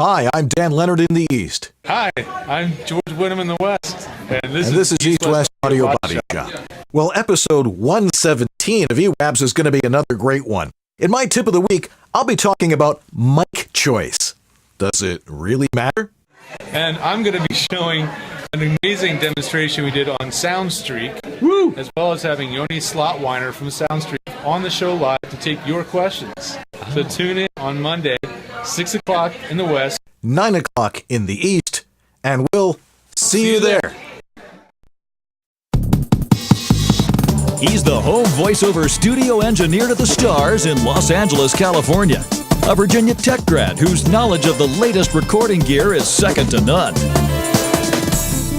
Hi, I'm Dan Leonard in the East. Hi, I'm George Whittam in the West. And this is East West Audio Body Shop. Well, episode 117 of EWABS is going to be another great one. In my tip of the week, I'll be talking about mic choice. Does it really matter? And I'm going to be showing an amazing demonstration we did on SoundStreak, Woo! As well as having Yoni Slotwiner from SoundStreak on the show live to take your questions. So tune in on Monday, 6 o'clock in the West, 9 o'clock in the East, and we'll see you there. He's the home voiceover studio engineer to the stars in Los Angeles, California. A Virginia Tech grad whose knowledge of the latest recording gear is second to none.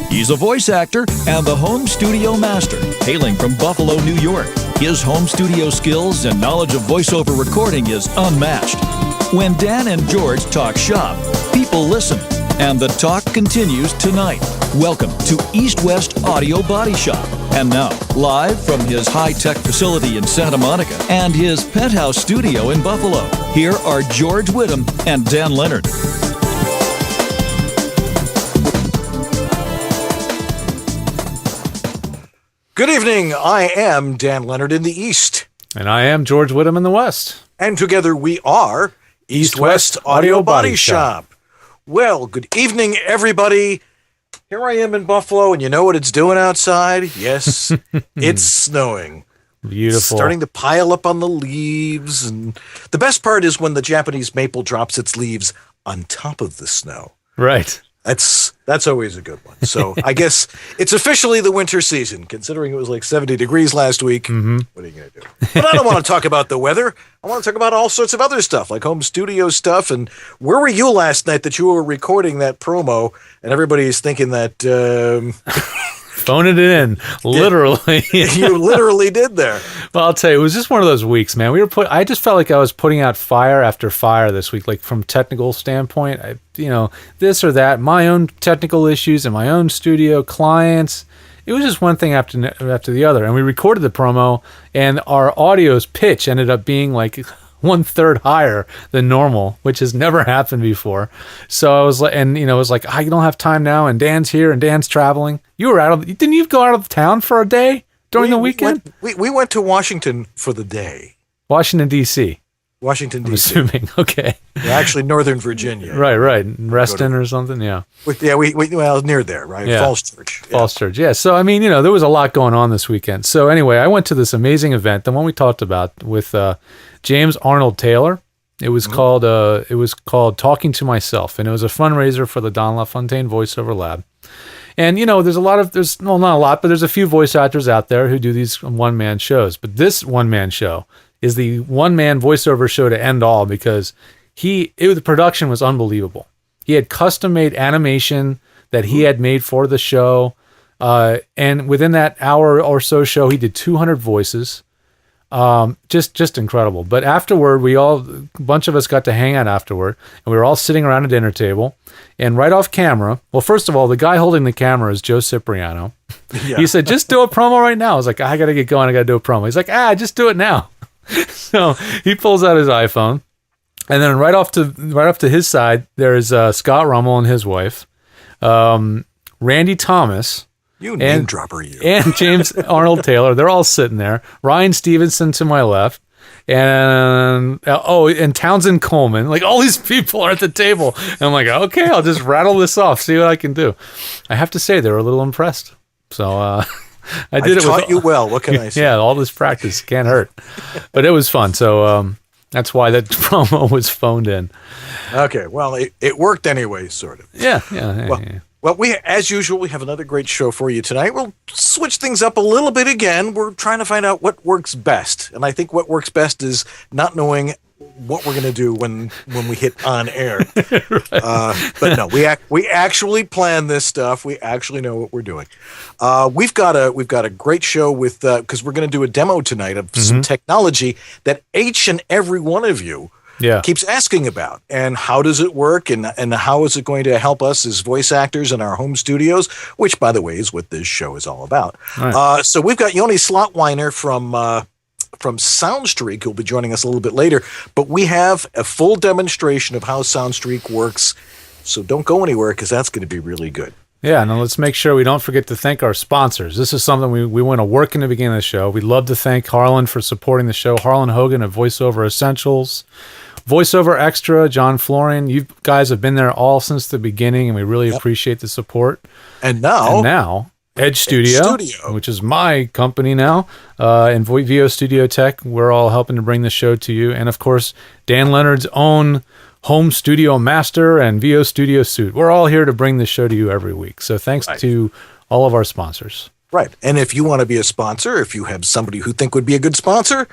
He's a voice actor and the home studio master, hailing from Buffalo, New York. His home studio skills and knowledge of voiceover recording is unmatched. When Dan and George talk shop, people listen, and the talk continues tonight. Welcome to East West Audio Body Shop. And now, live from his high-tech facility in Santa Monica and his penthouse studio in Buffalo, here are George Whittam and Dan Leonard. Good evening. I am Dan Leonard in the East. And I am George Whittam in the West. And together we are East West Audio Body Shop. Well, good evening, everybody. Here I am in Buffalo, and you know what it's doing outside? Yes, it's snowing. Beautiful. It's starting to pile up on the leaves. And the best part is when the Japanese maple drops its leaves on top of the snow. Right. That's always a good one. So I guess it's officially the winter season, considering it was like 70 degrees last week. Mm-hmm. What are you going to do? But I don't want to talk about the weather. I want to talk about all sorts of other stuff, like home studio stuff. And where were you last night that you were recording that promo and everybody's thinking that... Phoning it in, literally. You literally did there. Well, I'll tell you, it was just one of those weeks, man. I just felt like I was putting out fire after fire this week, like from technical standpoint. This or that, my own technical issues and my own studio clients. It was just one thing after the other, and we recorded the promo, and our audio's pitch ended up being like 1/3 higher than normal, which has never happened before. So I was like, it was like, I don't have time now, and Dan's here, and Dan's traveling. Didn't you go out of town for a day during the weekend? We went to Washington for the day. Washington, D.C. Washington, D.C. I'm assuming, okay. Yeah, actually, Northern Virginia. Right. Reston or something, yeah. Well, near there, right? Yeah. Falls Church. Yeah. Falls Church, yeah. So, there was a lot going on this weekend. So, anyway, I went to this amazing event, the one we talked about with James Arnold Taylor. It was called Talking to Myself, and it was a fundraiser for the Don LaFontaine Voiceover Lab. And, there's not a lot, but there's a few voice actors out there who do these one-man shows. But this one-man show is the one-man voiceover show to end all, because the production was unbelievable. He had custom-made animation that he had made for the show, and within that hour or so show, he did 200 voices. Just incredible. But afterward, a bunch of us got to hang out afterward, and we were all sitting around a dinner table, and right off camera, well, first of all, the guy holding the camera is Joe Cipriano. Yeah. He said, just do a promo right now. I was like, I got to get going. I got to do a promo. He's like, just do it now. So he pulls out his iPhone, and then right off to his side, there's Scott Rummel and his wife, Randy Thomas, you name dropper, you. And James Arnold Taylor. They're all sitting there. Ryan Stevenson to my left, and Townsend Coleman. Like, all these people are at the table. And I'm like, okay, I'll just rattle this off, see what I can do. I have to say, they were a little impressed. So I taught you well. What can I say? Yeah, all this practice can't hurt. But it was fun. So that's why that promo was phoned in. Okay, well, it worked anyway, sort of. Yeah. Well, as usual, we have another great show for you tonight. We'll switch things up a little bit again. We're trying to find out what works best. And I think what works best is not knowing what we're going to do when we hit on air. Right. But no, we actually plan this stuff. We actually know what we're doing. We've got a great show with because we're going to do a demo tonight of some technology that each and every one of you keeps asking about, and how does it work, and how is it going to help us as voice actors in our home studios, which, by the way, is what this show is all about. Right. So we've got Yoni Slotwiner from from SoundStreak, who'll be joining us a little bit later. But we have a full demonstration of how SoundStreak works. So don't go anywhere because that's going to be really good. Yeah, and let's make sure we don't forget to thank our sponsors. This is something we want to work in the beginning of the show. We'd love to thank Harlan for supporting the show. Harlan Hogan of VoiceOver Essentials. VoiceOver Extra, John Florian. You guys have been there all since the beginning, and we really appreciate the support. And now Edge Studio, which is my company now, and VO Studio Tech. We're all helping to bring the show to you. And, of course, Dan Leonard's own Home Studio Master and VO Studio Suite. We're all here to bring the show to you every week. So thanks to all of our sponsors. Right. And if you want to be a sponsor, if you have somebody who think would be a good sponsor,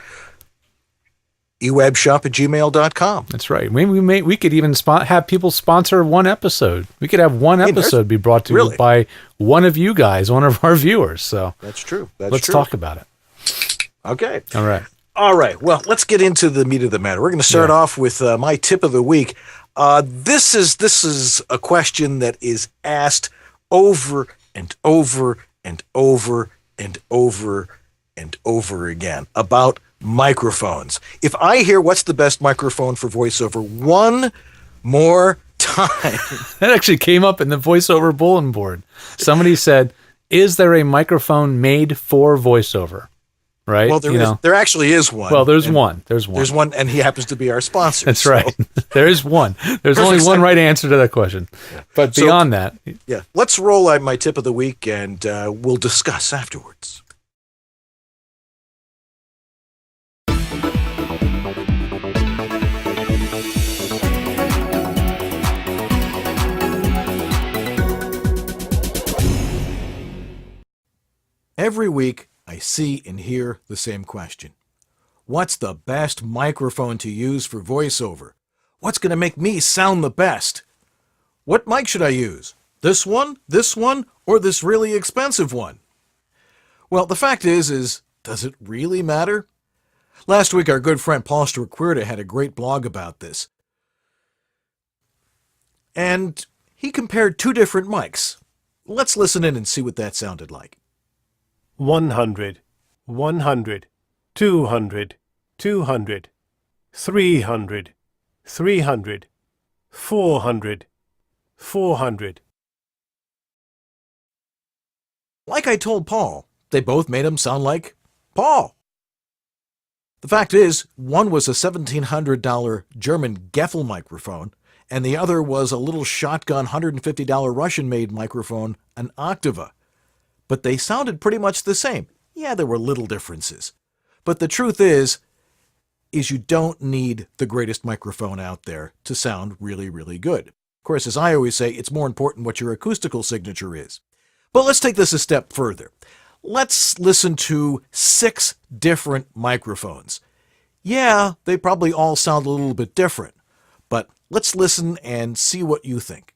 ewabshop@gmail.com. That's right. We could even have people sponsor one episode. We could have one episode be brought to you by one of you guys, one of our viewers. So that's true. Let's talk about it. Okay. All right. Well, let's get into the meat of the matter. We're going to start off with my tip of the week. This is a question that is asked over and over and over and over and over again about microphones. If I hear what's the best microphone for voiceover one more time. That actually came up in the voiceover bulletin board. Somebody said, is there a microphone made for voiceover? Right? Well, there actually is one. Well, there's one. There's one, and he happens to be our sponsor. That's right. There is one. There's only one right answer to that question. Yeah. But beyond that. Yeah. Let's roll out my tip of the week, and we'll discuss afterwards. Every week, I see and hear the same question. What's the best microphone to use for voiceover? What's going to make me sound the best? What mic should I use? This one, or this really expensive one? Well, the fact is, does it really matter? Last week, our good friend Paul Strickwerda had a great blog about this. And he compared two different mics. Let's listen in and see what that sounded like. 100, 100, 200, 200, 300, 300, 400, 400. Like I told Paul, they both made him sound like Paul. The fact is, one was a $1,700 German Geffel microphone, and the other was a little shotgun $150 Russian-made microphone, an Octava. But they sounded pretty much the same. Yeah, there were little differences. But the truth is you don't need the greatest microphone out there to sound really, really good. Of course, as I always say, it's more important what your acoustical signature is. But let's take this a step further. Let's listen to 6 different microphones. Yeah, they probably all sound a little bit different, but let's listen and see what you think.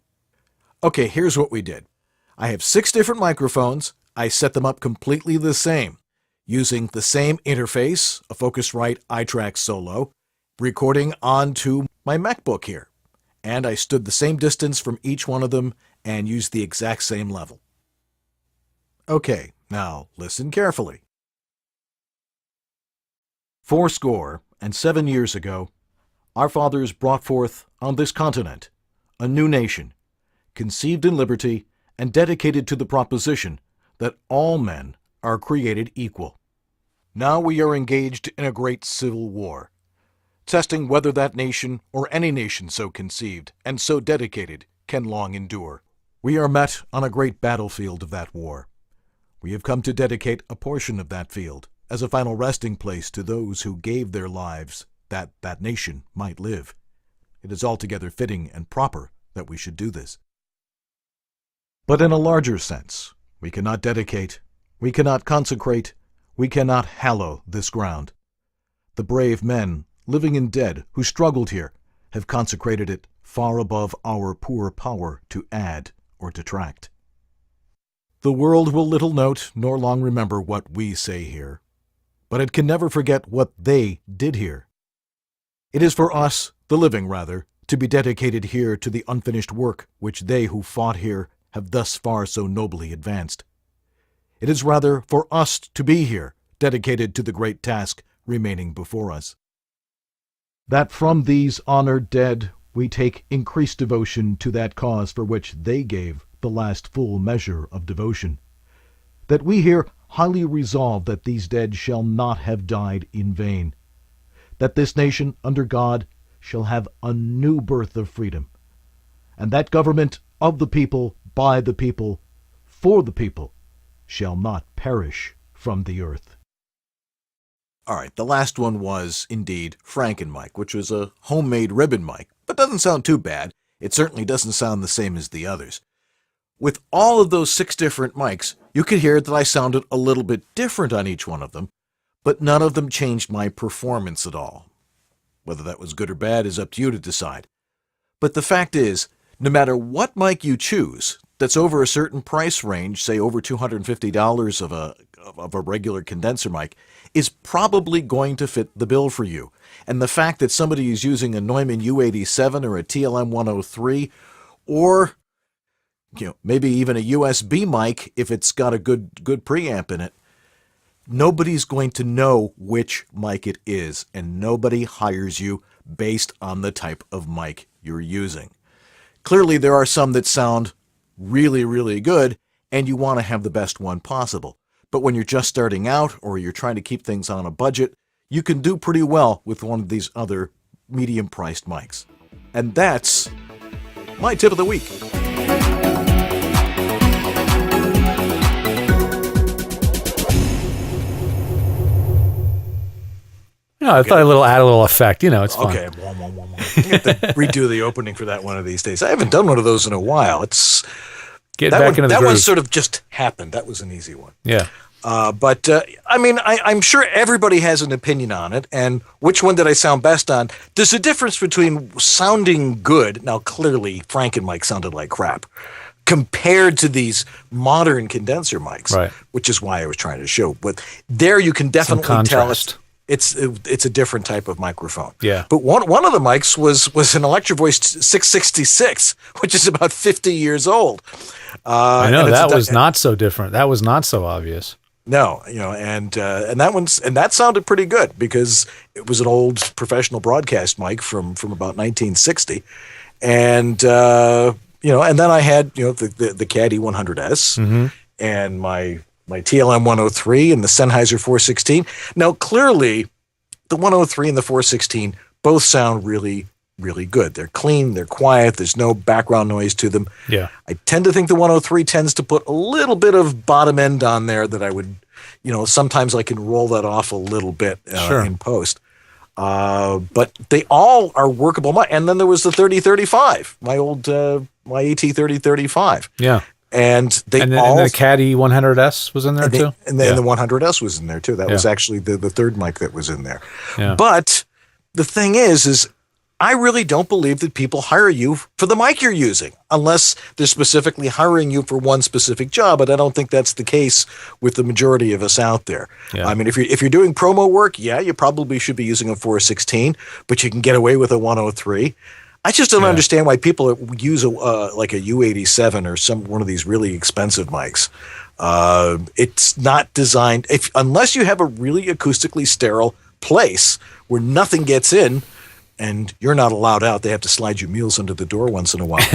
Okay, here's what we did. I have 6 different microphones. I set them up completely the same, using the same interface, a Focusrite iTrack Solo, recording onto my MacBook here. And I stood the same distance from each one of them and used the exact same level. Okay, now listen carefully. 87 years ago, our fathers brought forth on this continent a new nation, conceived in liberty and dedicated to the proposition that all men are created equal. Now we are engaged in a great civil war, testing whether that nation or any nation so conceived and so dedicated can long endure. We are met on a great battlefield of that war. We have come to dedicate a portion of that field as a final resting place to those who gave their lives that that nation might live. It is altogether fitting and proper that we should do this. But in a larger sense, we cannot dedicate, we cannot consecrate, we cannot hallow this ground. The brave men, living and dead, who struggled here, have consecrated it far above our poor power to add or detract. The world will little note nor long remember what we say here, but it can never forget what they did here. It is for us, the living rather, to be dedicated here to the unfinished work which they who fought here have thus far so nobly advanced. It is rather for us to be here, dedicated to the great task remaining before us. That from these honored dead we take increased devotion to that cause for which they gave the last full measure of devotion. That we here highly resolve that these dead shall not have died in vain. That this nation, under God, shall have a new birth of freedom. And that government of the people, by the people, for the people, shall not perish from the earth. All right, the last one was, indeed, Franken-mic, which was a homemade ribbon mic, but doesn't sound too bad. It certainly doesn't sound the same as the others. With all of those 6 different mics, you could hear that I sounded a little bit different on each one of them, but none of them changed my performance at all. Whether that was good or bad is up to you to decide. But the fact is, no matter what mic you choose that's over a certain price range, say over $250 of a regular condenser mic, is probably going to fit the bill for you. And the fact that somebody is using a Neumann U87 or a TLM 103, or maybe even a USB mic if it's got a good preamp in it, nobody's going to know which mic it is, and nobody hires you based on the type of mic you're using. Clearly, there are some that sound really, really good, and you want to have the best one possible. But when you're just starting out, or you're trying to keep things on a budget, you can do pretty well with one of these other medium-priced mics. And that's my tip of the week. No, I thought add a little effect. It's fun. Okay. I have to redo the opening for that one of these days. I haven't done one of those in a while. It's Get back into the that groove. one sort of just happened. That was an easy one. Yeah. But I'm sure everybody has an opinion on it. And which one did I sound best on? There's a difference between sounding good. Now, clearly, Franken-mic sounded like crap compared to these modern condenser mics, right, which is why I was trying to show. But there you can definitely tell it's a different type of microphone. Yeah. But one of the mics was an Electro Voice 666, which is about 50 years old. I know that was not so different. That was not so obvious. No, and that sounded pretty good because it was an old professional broadcast mic from about 1960, and and then I had the Caddy 100S and my TLM 103 and the Sennheiser 416. Now, clearly, the 103 and the 416 both sound really, really good. They're clean, they're quiet, there's no background noise to them. Yeah. I tend to think the 103 tends to put a little bit of bottom end on there that I would, sometimes I can roll that off a little bit in post. But they all are workable. And then there was the 3035, my old my AT 3035. Yeah. And and the Caddy 100S was in there too? And the 100S was in there too. That was actually the third mic that was in there. Yeah. But the thing is I really don't believe that people hire you for the mic you're using unless they're specifically hiring you for one specific job. But I don't think that's the case with the majority of us out there. Yeah. I mean, if you're doing promo work, you probably should be using a 416, but you can get away with a 103. I just don't understand why people use like a U87 or one of these really expensive mics. It's not designed unless you have a really acoustically sterile place where nothing gets in and you're not allowed out. They have to slide you meals under the door once in a while.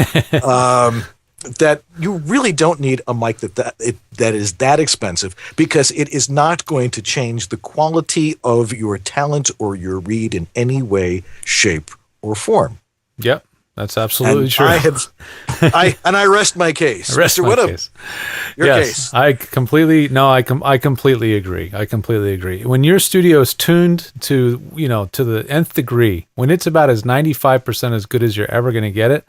That you really don't need a mic that is that expensive because it is not going to change the quality of your talent or your read in any way, shape, or form. Yep, that's absolutely true. I rest my case. Mr. Whittam, your case. I completely agree. I completely agree. When your studio is tuned to the nth degree, when it's about as 95% as good as you're ever going to get it,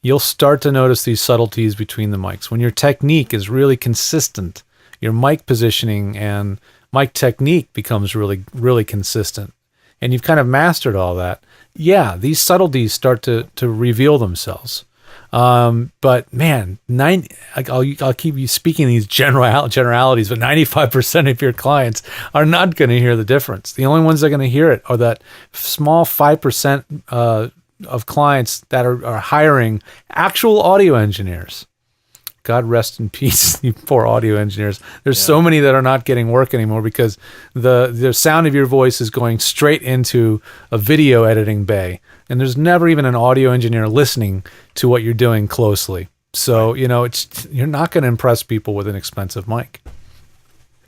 you'll start to notice these subtleties between the mics. When your technique is really consistent, your mic positioning and mic technique becomes really, really consistent, and you've kind of mastered all that. Yeah, these subtleties start to reveal themselves. But man, I'll keep you speaking these generalities, but 95% of your clients are not going to hear the difference. The only ones that are going to hear it are that small 5% of clients that are hiring actual audio engineers. God rest in peace, you poor audio engineers. There's so many that are not getting work anymore because the sound of your voice is going straight into a video editing bay, and there's never even an audio engineer listening to what you're doing closely. So, you know, you're not going to impress people with an expensive mic.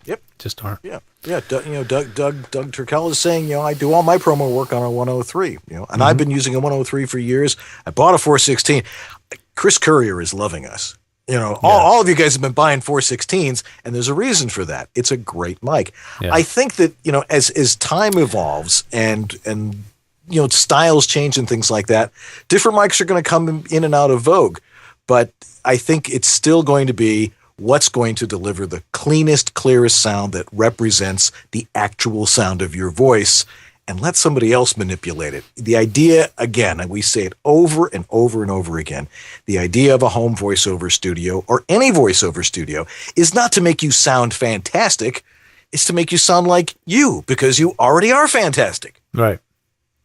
Yep. Just aren't. Yeah. Yeah. Doug Turkel is saying, you know, I do all my promo work on a 103, you know, and I've been using a 103 for years. I bought a 416. Chris Courier is loving us. You know, all of you guys have been buying 416s, and there's a reason for that. It's a great mic. Yeah. I think that, you know, as time evolves and you know, styles change and things like that, different mics are going to come in and out of vogue. But I think it's still going to be what's going to deliver the cleanest, clearest sound that represents the actual sound of your voice, and let somebody else manipulate it. The idea, again, and we say it over and over and over again, the idea of a home voiceover studio or any voiceover studio is not to make you sound fantastic. It's to make you sound like you, because you already are fantastic. Right.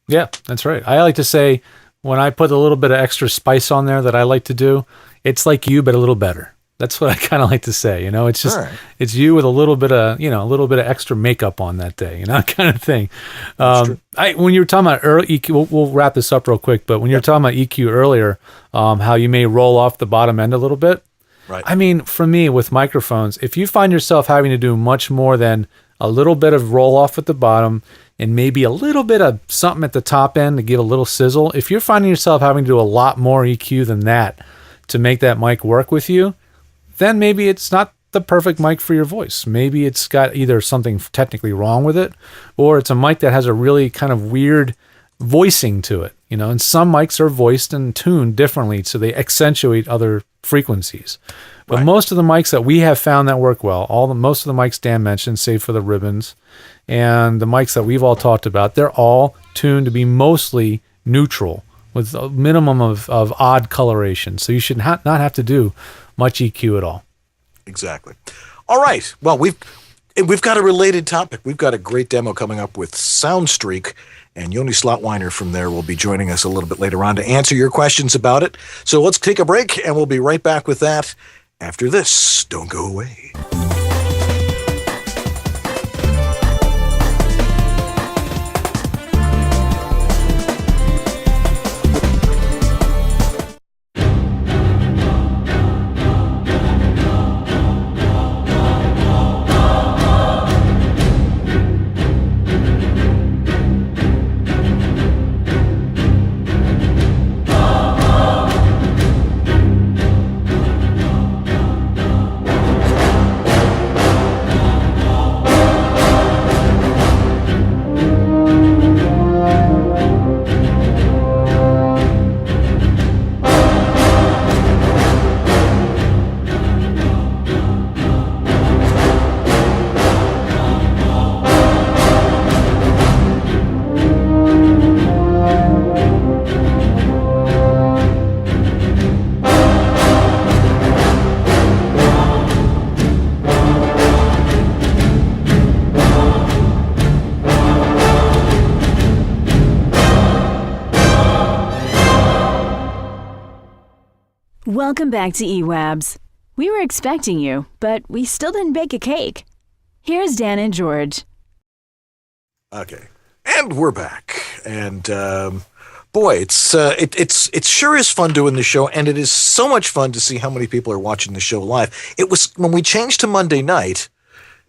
Yeah, that's right. I like to say, when I put a little bit of extra spice on there that I like to do, it's like you, but a little better. That's what I kind of like to say, you know, it's just, it's you with a little bit of, you know, a little bit of extra makeup on that day, you know, kind of thing. When you were talking about early EQ, we'll wrap this up real quick, but when you were talking about EQ earlier, how you may roll off the bottom end a little bit. Right. I mean, for me with microphones, if you find yourself having to do much more than a little bit of roll off at the bottom and maybe a little bit of something at the top end to give a little sizzle, if you're finding yourself having to do a lot more EQ than that to make that mic work with you, then maybe it's not the perfect mic for your voice. Maybe it's got either something technically wrong with it, or it's a mic that has a really kind of weird voicing to it, you know, and some mics are voiced and tuned differently, so they accentuate other frequencies. But most of the mics that we have found that work well, most of the mics Dan mentioned, save for the ribbons, and the mics that we've all talked about, they're all tuned to be mostly neutral with a minimum of odd coloration. So you should not have to do much EQ at all. Exactly. All right. Well, we've got a related topic. We've got a great demo coming up with SoundStreak, and Yoni Slotwiner from there will be joining us a little bit later on to answer your questions about it. So let's take a break, and we'll be right back with that after this. Don't go away. Welcome back to EWABS. We were expecting you, but we still didn't bake a cake. Here's Dan and George. Okay, and we're back. And boy, it's sure is fun doing the show, and it is so much fun to see how many people are watching the show live. It was when we changed to Monday night,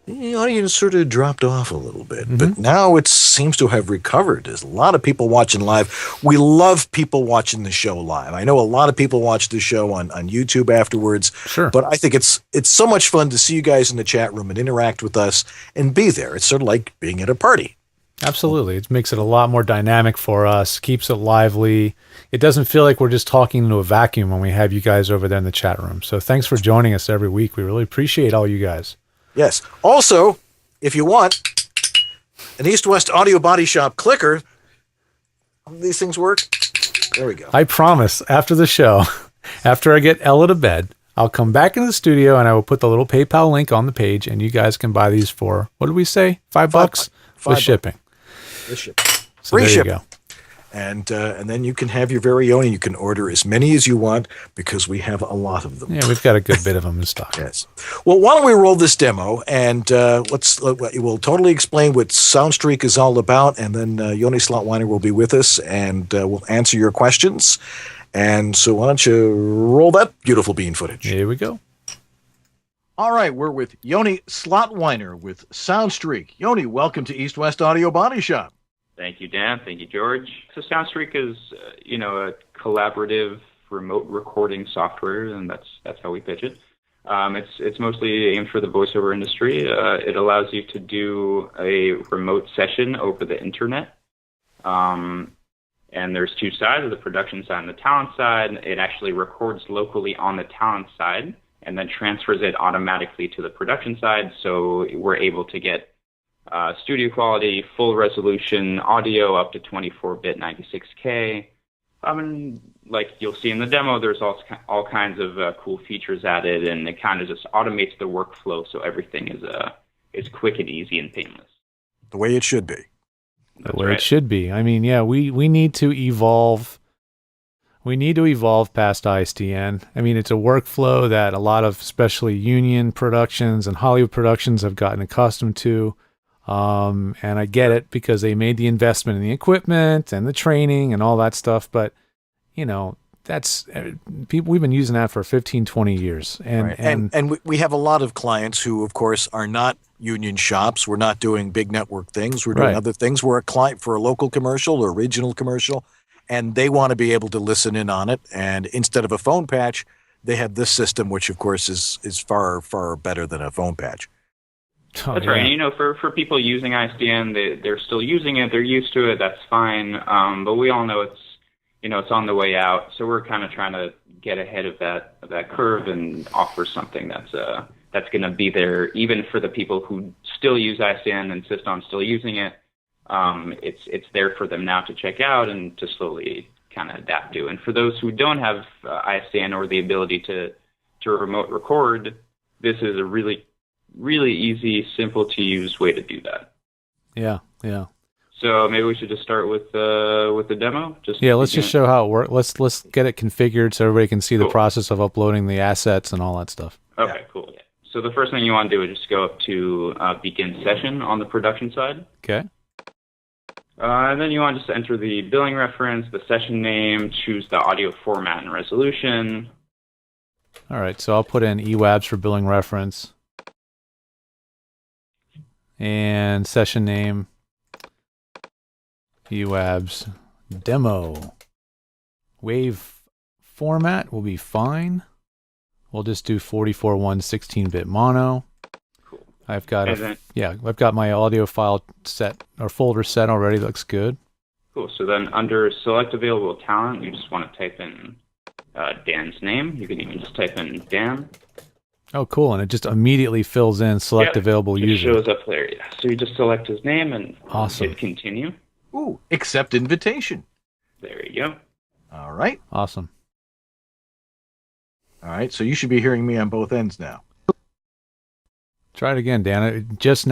the audience sort of dropped off a little bit, but now it seems to have recovered. There's a lot of people watching live. We love people watching the show live. I know a lot of people watch the show on YouTube afterwards, but I think it's so much fun to see you guys in the chat room and interact with us and be there. It's sort of like being at a party. Absolutely. It makes it a lot more dynamic for us, keeps it lively. It doesn't feel like we're just talking into a vacuum when we have you guys over there in the chat room. So thanks for joining us every week. We really appreciate all you guys. Yes. Also, if you want an East-West Audio Body Shop clicker, how do these things work? There we go. I promise, after the show, after I get Ella to bed, I'll come back in the studio and I will put the little PayPal link on the page, and you guys can buy these for, what did we say? $5 with shipping. With shipping. So Free there shipping. you go. And then you can have your very own, and you can order as many as you want because we have a lot of them. Yeah, we've got a good bit of them in stock. Yes. Well, why don't we roll this demo, and we'll totally explain what SoundStreak is all about, and then Yoni Slotwiner will be with us, and we'll answer your questions. And so why don't you roll that beautiful bean footage? Here we go. All right, we're with Yoni Slotwiner with SoundStreak. Yoni, welcome to East West Audio Body Shop. Thank you, Dan. Thank you, George. So SoundStreak is, a collaborative remote recording software, and that's how we pitch it. It's mostly aimed for the voiceover industry. It allows you to do a remote session over the internet. And there's two sides, the production side and the talent side. It actually records locally on the talent side and then transfers it automatically to the production side, so we're able to get studio quality, full resolution audio up to 24-bit 96K. Like you'll see in the demo, there's all kinds of cool features added, and it kind of just automates the workflow, so everything is quick and easy and painless. The way it should be. The way it should be. I mean, yeah, we need to evolve. We need to evolve past ISDN. I mean, it's a workflow that a lot of, especially union productions and Hollywood productions, have gotten accustomed to. And I get it because they made the investment in the equipment and the training and all that stuff. But, that's people, we've been using that for 15, 20 years. And we have a lot of clients who, of course, are not union shops. We're not doing big network things. We're doing other things. We're a client for a local commercial or regional commercial, and they want to be able to listen in on it. And instead of a phone patch, they have this system, which, of course, is far, far better than a phone patch. Oh, that's right. And, for people using ISDN, they're still using it. They're used to it. That's fine. But we all know it's on the way out. So we're kind of trying to get ahead of that curve and offer something that's going to be there even for the people who still use ISDN and insist on still using it. It's there for them now to check out and to slowly kind of adapt to. And for those who don't have ISDN or the ability to remote record, this is a really easy, simple to use way to do that. Yeah. So maybe we should just start with the demo. Let's just show how it works. Let's get it configured so everybody can see the process of uploading the assets and all that stuff. Okay, cool. Yeah. So the first thing you want to do is just go up to begin session on the production side. Okay. And then you want to just enter the billing reference, the session name, choose the audio format and resolution. All right, so I'll put in EWABS for billing reference. And session name, EWABS demo. Wave format will be fine. We'll just do 44.1 16-bit mono. Cool. I've got my audio file set or folder set already. Looks good. Cool. So then under select available talent, you just want to type in Dan's name. You can even just type in Dan. Oh, cool. And it just immediately fills in select available user. It shows up there, yeah. So you just select his name and hit continue. Ooh, accept invitation. There you go. All right. Awesome. All right, so you should be hearing me on both ends now. Try it again, Dan. It just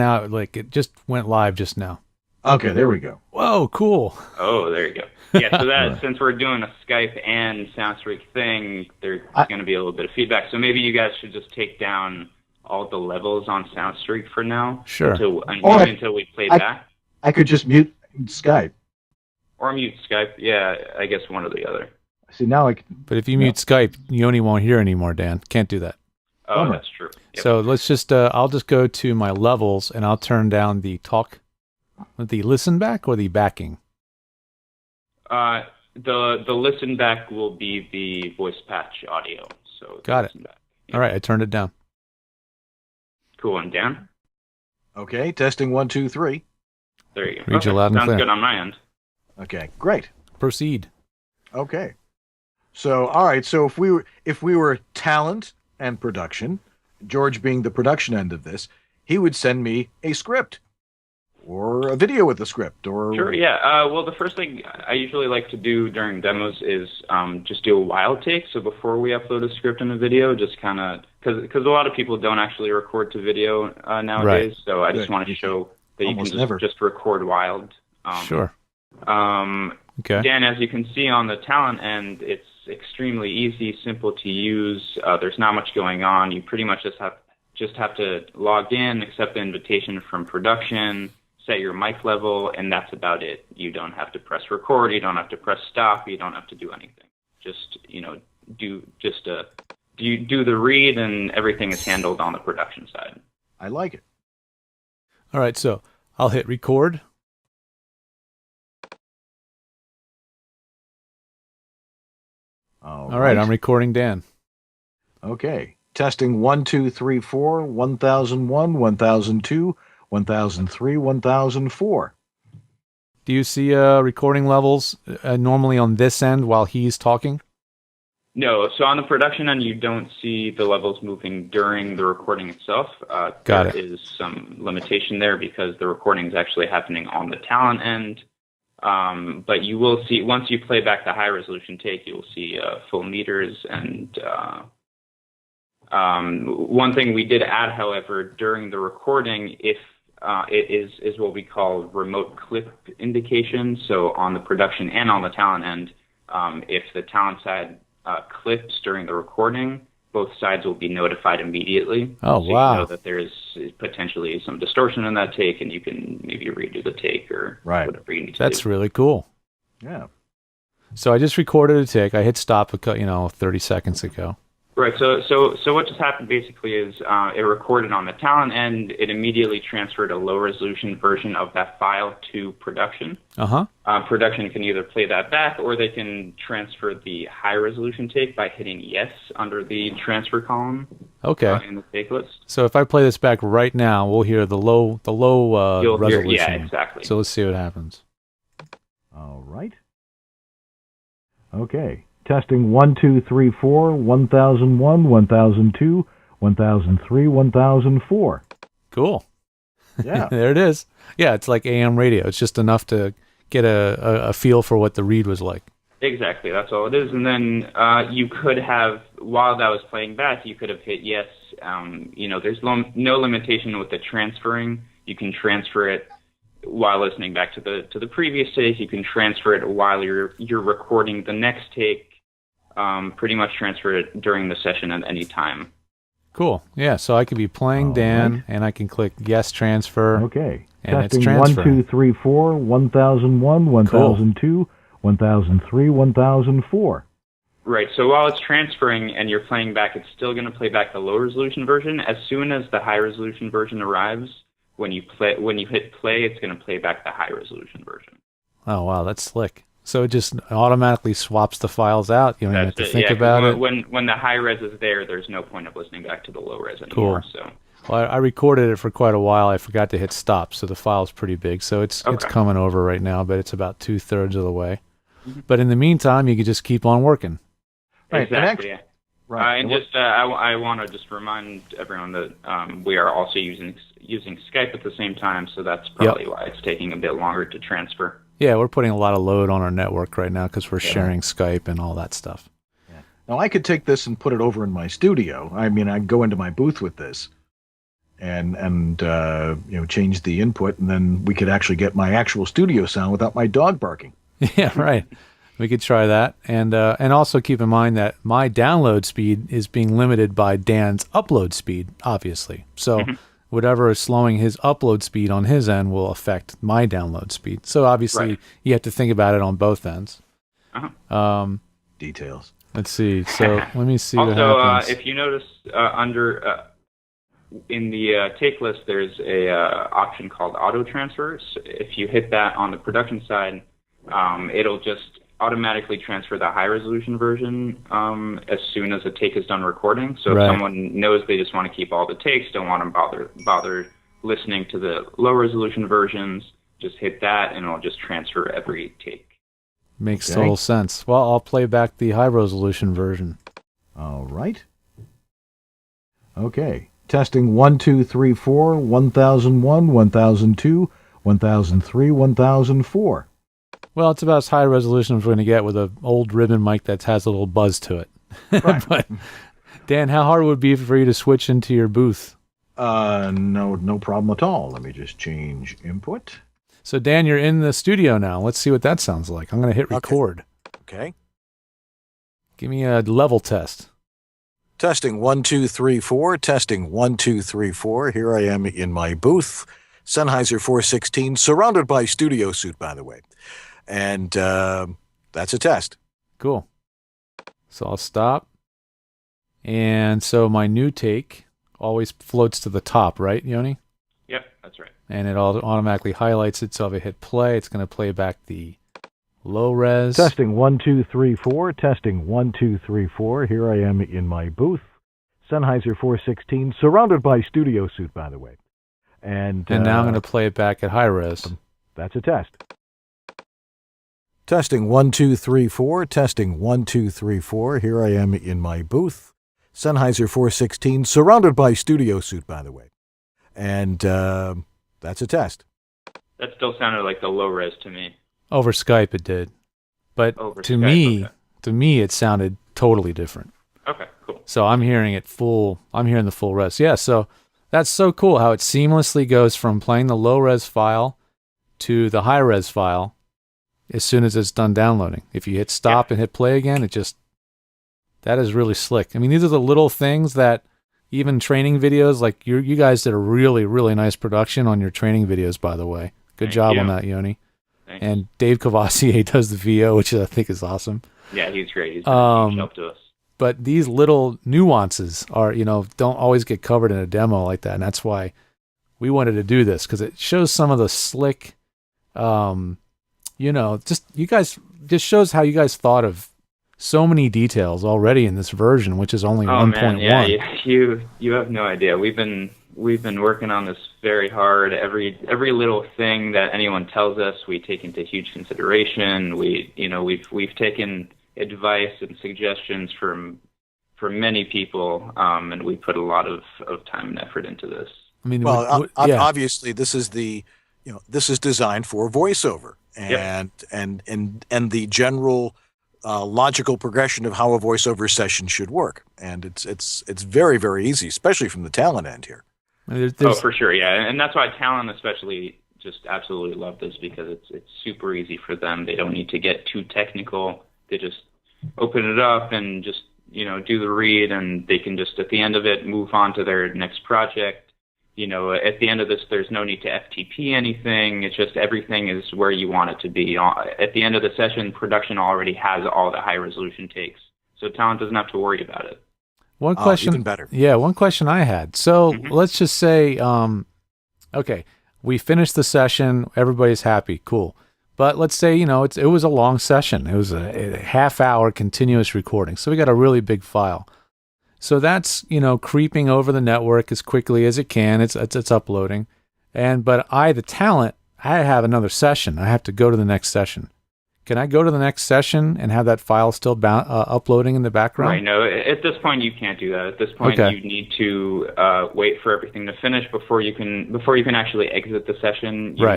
went live just now. Okay, there we go. Whoa, cool. Oh, there you go. Yeah, so that since we're doing a Skype and SoundStreak thing, there's going to be a little bit of feedback. So maybe you guys should just take down all the levels on SoundStreak for now. Sure. Until we play back. I could just mute Skype. Or mute Skype. Yeah, I guess one or the other. See, now I can... But if you mute Skype, Yoni won't hear anymore, Dan. Can't do that. Oh, that's true. Yep. So let's just, I'll just go to my levels and I'll turn down the listen back or the backing? The listen back will be the voice patch audio. So got it. Back. Yep. All right, I turned it down. Cool, and Dan? Okay, testing 1, 2, 3. There you go. Read you loud and Sounds clear. good on my end. Okay, great. Proceed. Okay. So, all right. So if we were talent and production, George being the production end of this, he would send me a script or a video with a script or... Sure, yeah. Well, the first thing I usually like to do during demos is just do a wild take. So before we upload a script and a video, just kind of... Because a lot of people don't actually record to video nowadays. Right. So I just want to show that you can just record wild. Sure. Okay. Dan, as you can see on the talent end, it's extremely easy, simple to use. There's not much going on. You pretty much just have to log in, accept the invitation from production, set your mic level, and that's about it. You don't have to press record. You don't have to press stop. You don't have to do anything. Just do the read, and everything is handled on the production side. I like it. All right, so I'll hit record. All right, I'm recording Dan. Okay. Testing 1, 2, 3, 4, 1001, 1002, 1003, 1004. Do you see recording levels normally on this end while he's talking? No, so on the production end, you don't see the levels moving during the recording itself. Got it. There is some limitation there because the recording is actually happening on the talent end. But you will see, once you play back the high resolution take, you will see full meters. And one thing we did add, however, during the recording, if it is what we call remote clip indication. So on the production and on the talent end, if the talent side clips during the recording, both sides will be notified immediately. Oh, so wow. You know that there's potentially some distortion in that take, and you can maybe redo the take or whatever you need to do. That's really cool. Yeah. So I just recorded a take. I hit stop 30 seconds ago. Right. So what just happened basically is it recorded on the talent end. It immediately transferred a low resolution version of that file to production. Production can either play that back, or they can transfer the high resolution take by hitting yes under the transfer column. Okay. In the take list. So if I play this back right now, we'll hear the low resolution. Yeah, exactly. So let's see what happens. All right. Okay. Testing 1, 2, 3, 4, 1001, 1002, 1003, 1004. Cool. Yeah. There it is. Yeah, it's like AM radio. It's just enough to get a feel for what the read was like. Exactly, that's all it is. And then you could have, while that was playing back, you could have hit yes. There's no limitation with the transferring. You can transfer it while listening back to the previous take. You can transfer it while you're recording the next take. Pretty much transfer it during the session at any time. Cool. Yeah, so I could be playing Dan, and I can click yes transfer. Okay. And testing it's transferring. 1, 2, 3, 4, 1001, 1002, 1003, 1004. Right. So while it's transferring and you're playing back, it's still going to play back the low resolution version. As soon as the high resolution version arrives, when you hit play, it's going to play back the high resolution version. Oh wow, that's slick. So it just automatically swaps the files out. You don't even have to think about it. When the high res is there's no point of listening back to the low res anymore. Cool. So. Well, I recorded it for quite a while. I forgot to hit stop, so the file's pretty big. So it's coming over right now, but it's about 2/3 of the way. Mm-hmm. But in the meantime, you can just keep on working. Right. Exactly. Yeah. Right. And just I want to just remind everyone that we are also using Skype at the same time, so that's probably why it's taking a bit longer to transfer. Yeah, we're putting a lot of load on our network right now because we're sharing Skype and all that stuff. Yeah. Now, I could take this and put it over in my studio. I mean, I'd go into my booth with this and change the input, and then we could actually get my actual studio sound without my dog barking. Yeah, right. We could try that. And also keep in mind that my download speed is being limited by Dan's upload speed, obviously. So whatever is slowing his upload speed on his end will affect my download speed. So obviously you have to think about it on both ends. Details. Let's see. So let me see what also, happens. if you notice in the take list, there's a option called auto transfer. So if you hit that on the production side, it'll just automatically transfer the high resolution version as soon as the take is done recording. So if someone knows they just want to keep all the takes, don't want to bother listening to the low resolution versions, just hit that and it'll just transfer every take. Makes total sense. Well, I'll play back the high resolution version. All right. Okay. Testing 1, 2, 3, 4, 1001, 1002, 1003, 1004. Well, it's about as high resolution as we're going to get with an old ribbon mic that has a little buzz to it. Right. But, Dan, how hard would it be for you to switch into your booth? No problem at all. Let me just change input. So Dan, you're in the studio now. Let's see what that sounds like. I'm going to hit record. Okay. Give me a level test. Testing 1, 2, 3, 4. Testing 1, 2, 3, 4. Here I am in my booth. Sennheiser 416, surrounded by studio suit, by the way. And that's a test. Cool. So I'll stop. And so my new take always floats to the top, right, Yoni? Yep, that's right. And it automatically highlights it. So if I hit play, it's going to play back the low res. Testing 1, 2, 3, 4. Testing 1, 2, 3, 4. Here I am in my booth. Sennheiser 416, surrounded by studio suit, by the way. And now I'm going to play it back at high res. That's a test. Testing 1, 2, 3, 4. Testing 1, 2, 3, 4. Here I am in my booth. Sennheiser 416, surrounded by studio suit, by the way. And that's a test. That still sounded like the low res to me. Over Skype it did. But Over to Skype, me it sounded totally different. Okay, cool. So I'm hearing it full. I'm hearing the full res. Yeah, so that's so cool how it seamlessly goes from playing the low res file to the high res file as soon as it's done downloading. If you hit stop and hit play again, that is really slick. I mean, these are the little things that even training videos, like you guys did a really, really nice production on your training videos, by the way. Good Thank job you. on that, Yoni. Thanks. And Dave Cavassier does the VO, which I think is awesome. Yeah, he's great. He's been a huge help to us. But these little nuances are, don't always get covered in a demo like that. And that's why we wanted to do this, because it shows some of the slick, just shows how you guys thought of so many details already in this version, which is only 1.1. Man, yeah, you have no idea. We've been working on this very hard. Every little thing that anyone tells us, we take into huge consideration. We've taken advice and suggestions from many people, and we put a lot of time and effort into this. I mean, obviously this is this is designed for voiceover and the general logical progression of how a voiceover session should work, and it's very, very easy, especially from the talent end here. Oh, for sure, yeah, and that's why talent especially just absolutely love this, because it's super easy for them. They don't need to get too technical. They just open it up and just do the read, and they can just at the end of it move on to their next project. At the end of this, there's no need to FTP anything. It's just everything is where you want it to be. At the end of the session, production already has all the high resolution takes, so talent doesn't have to worry about it. One question, even better. Yeah, one question I had. So let's just say, okay, we finished the session, everybody's happy, cool. But let's say, it was a long session. It was a half-hour continuous recording, so we got a really big file. So that's, creeping over the network as quickly as it can. It's uploading. But the talent, I have another session. I have to go to the next session. Can I go to the next session and have that file still uploading in the background? Right. No, at this point you can't do that. At this point, you need to wait for everything to finish before you can actually exit the session. You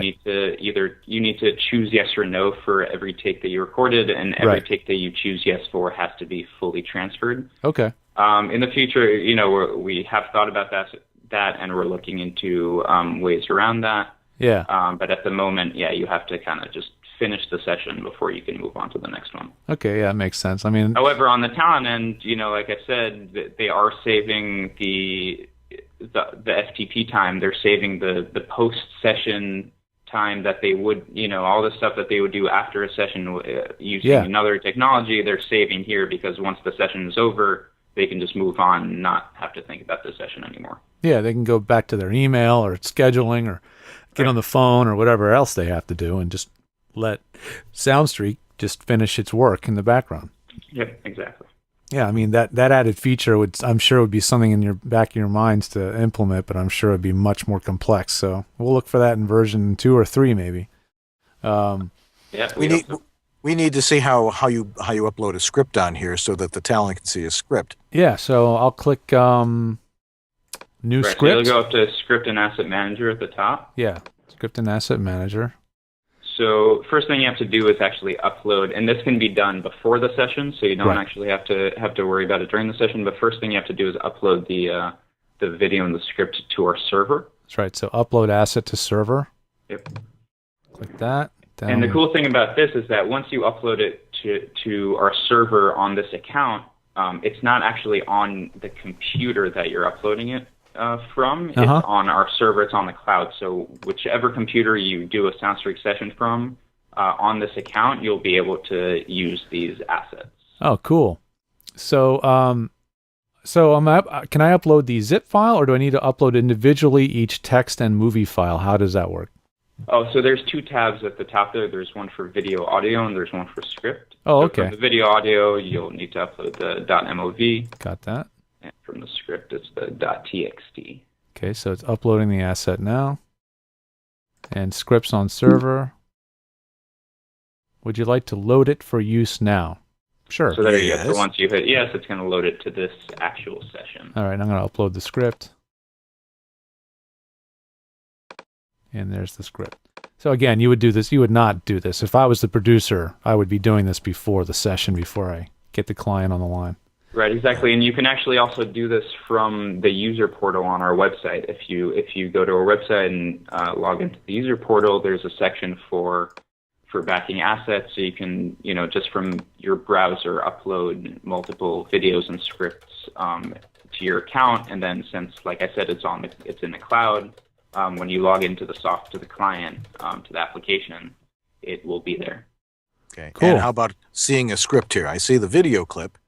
need to choose yes or no for every take that you recorded, and every take that you choose yes for has to be fully transferred. Okay. In the future, we have thought about that, and we're looking into ways around that. Yeah. But at the moment, you have to kind of just finish the session before you can move on to the next one. Okay, yeah, that makes sense. I mean, however, on the talent end, like I said, they are saving the FTP time. They're saving the post-session time that they would, all the stuff that they would do after a session using another technology. They're saving here, because once the session is over, they can just move on and not have to think about the session anymore. Yeah, they can go back to their email or scheduling or get on the phone or whatever else they have to do, and just let SoundStreak just finish its work in the background. Yeah, exactly. Yeah, I mean, that added feature I'm sure would be something in your back of your minds to implement, but I'm sure it'd be much more complex. So we'll look for that in version 2 or 3 maybe. We need to see how you upload a script on here so that the talent can see a script. Yeah, so I'll click new script. So you'll go up to Script and Asset Manager at the top. Yeah, Script and Asset Manager. So first thing you have to do is actually upload, and this can be done before the session, so you don't actually have to worry about it during the session. But first thing you have to do is upload the video and the script to our server. That's right. So upload asset to server. Yep. Click that. And the cool thing about this is that once you upload it to our server on this account, it's not actually on the computer that you're uploading it from. It's on our server. It's on the cloud. So whichever computer you do a SoundStreak session from, on this account, you'll be able to use these assets. Oh, cool. So, can I upload the zip file, or do I need to upload individually each text and movie file? How does that work? Oh, so there's two tabs at the top there. There's one for video audio and there's one for script. Oh, so okay. From the video audio, you'll need to upload the .mov. Got that. And from the script, it's the .txt. Okay, so it's uploading the asset now. And scripts on server. Would you like to load it for use now? Sure. So there you go. So once you hit yes, it's going to load it to this actual session. All right, I'm going to upload the script. And there's the script. So again, you would do this. You would not do this. If I was the producer, I would be doing this before the session, before I get the client on the line. Right, exactly. And you can actually also do this from the user portal on our website. If you go to our website and log into the user portal, there's a section for backing assets. So you can, just from your browser, upload multiple videos and scripts to your account. And then since, like I said, it's in the cloud, when you log into the client, to the application, it will be there. Okay. Cool. And how about seeing a script here? I see the video clip.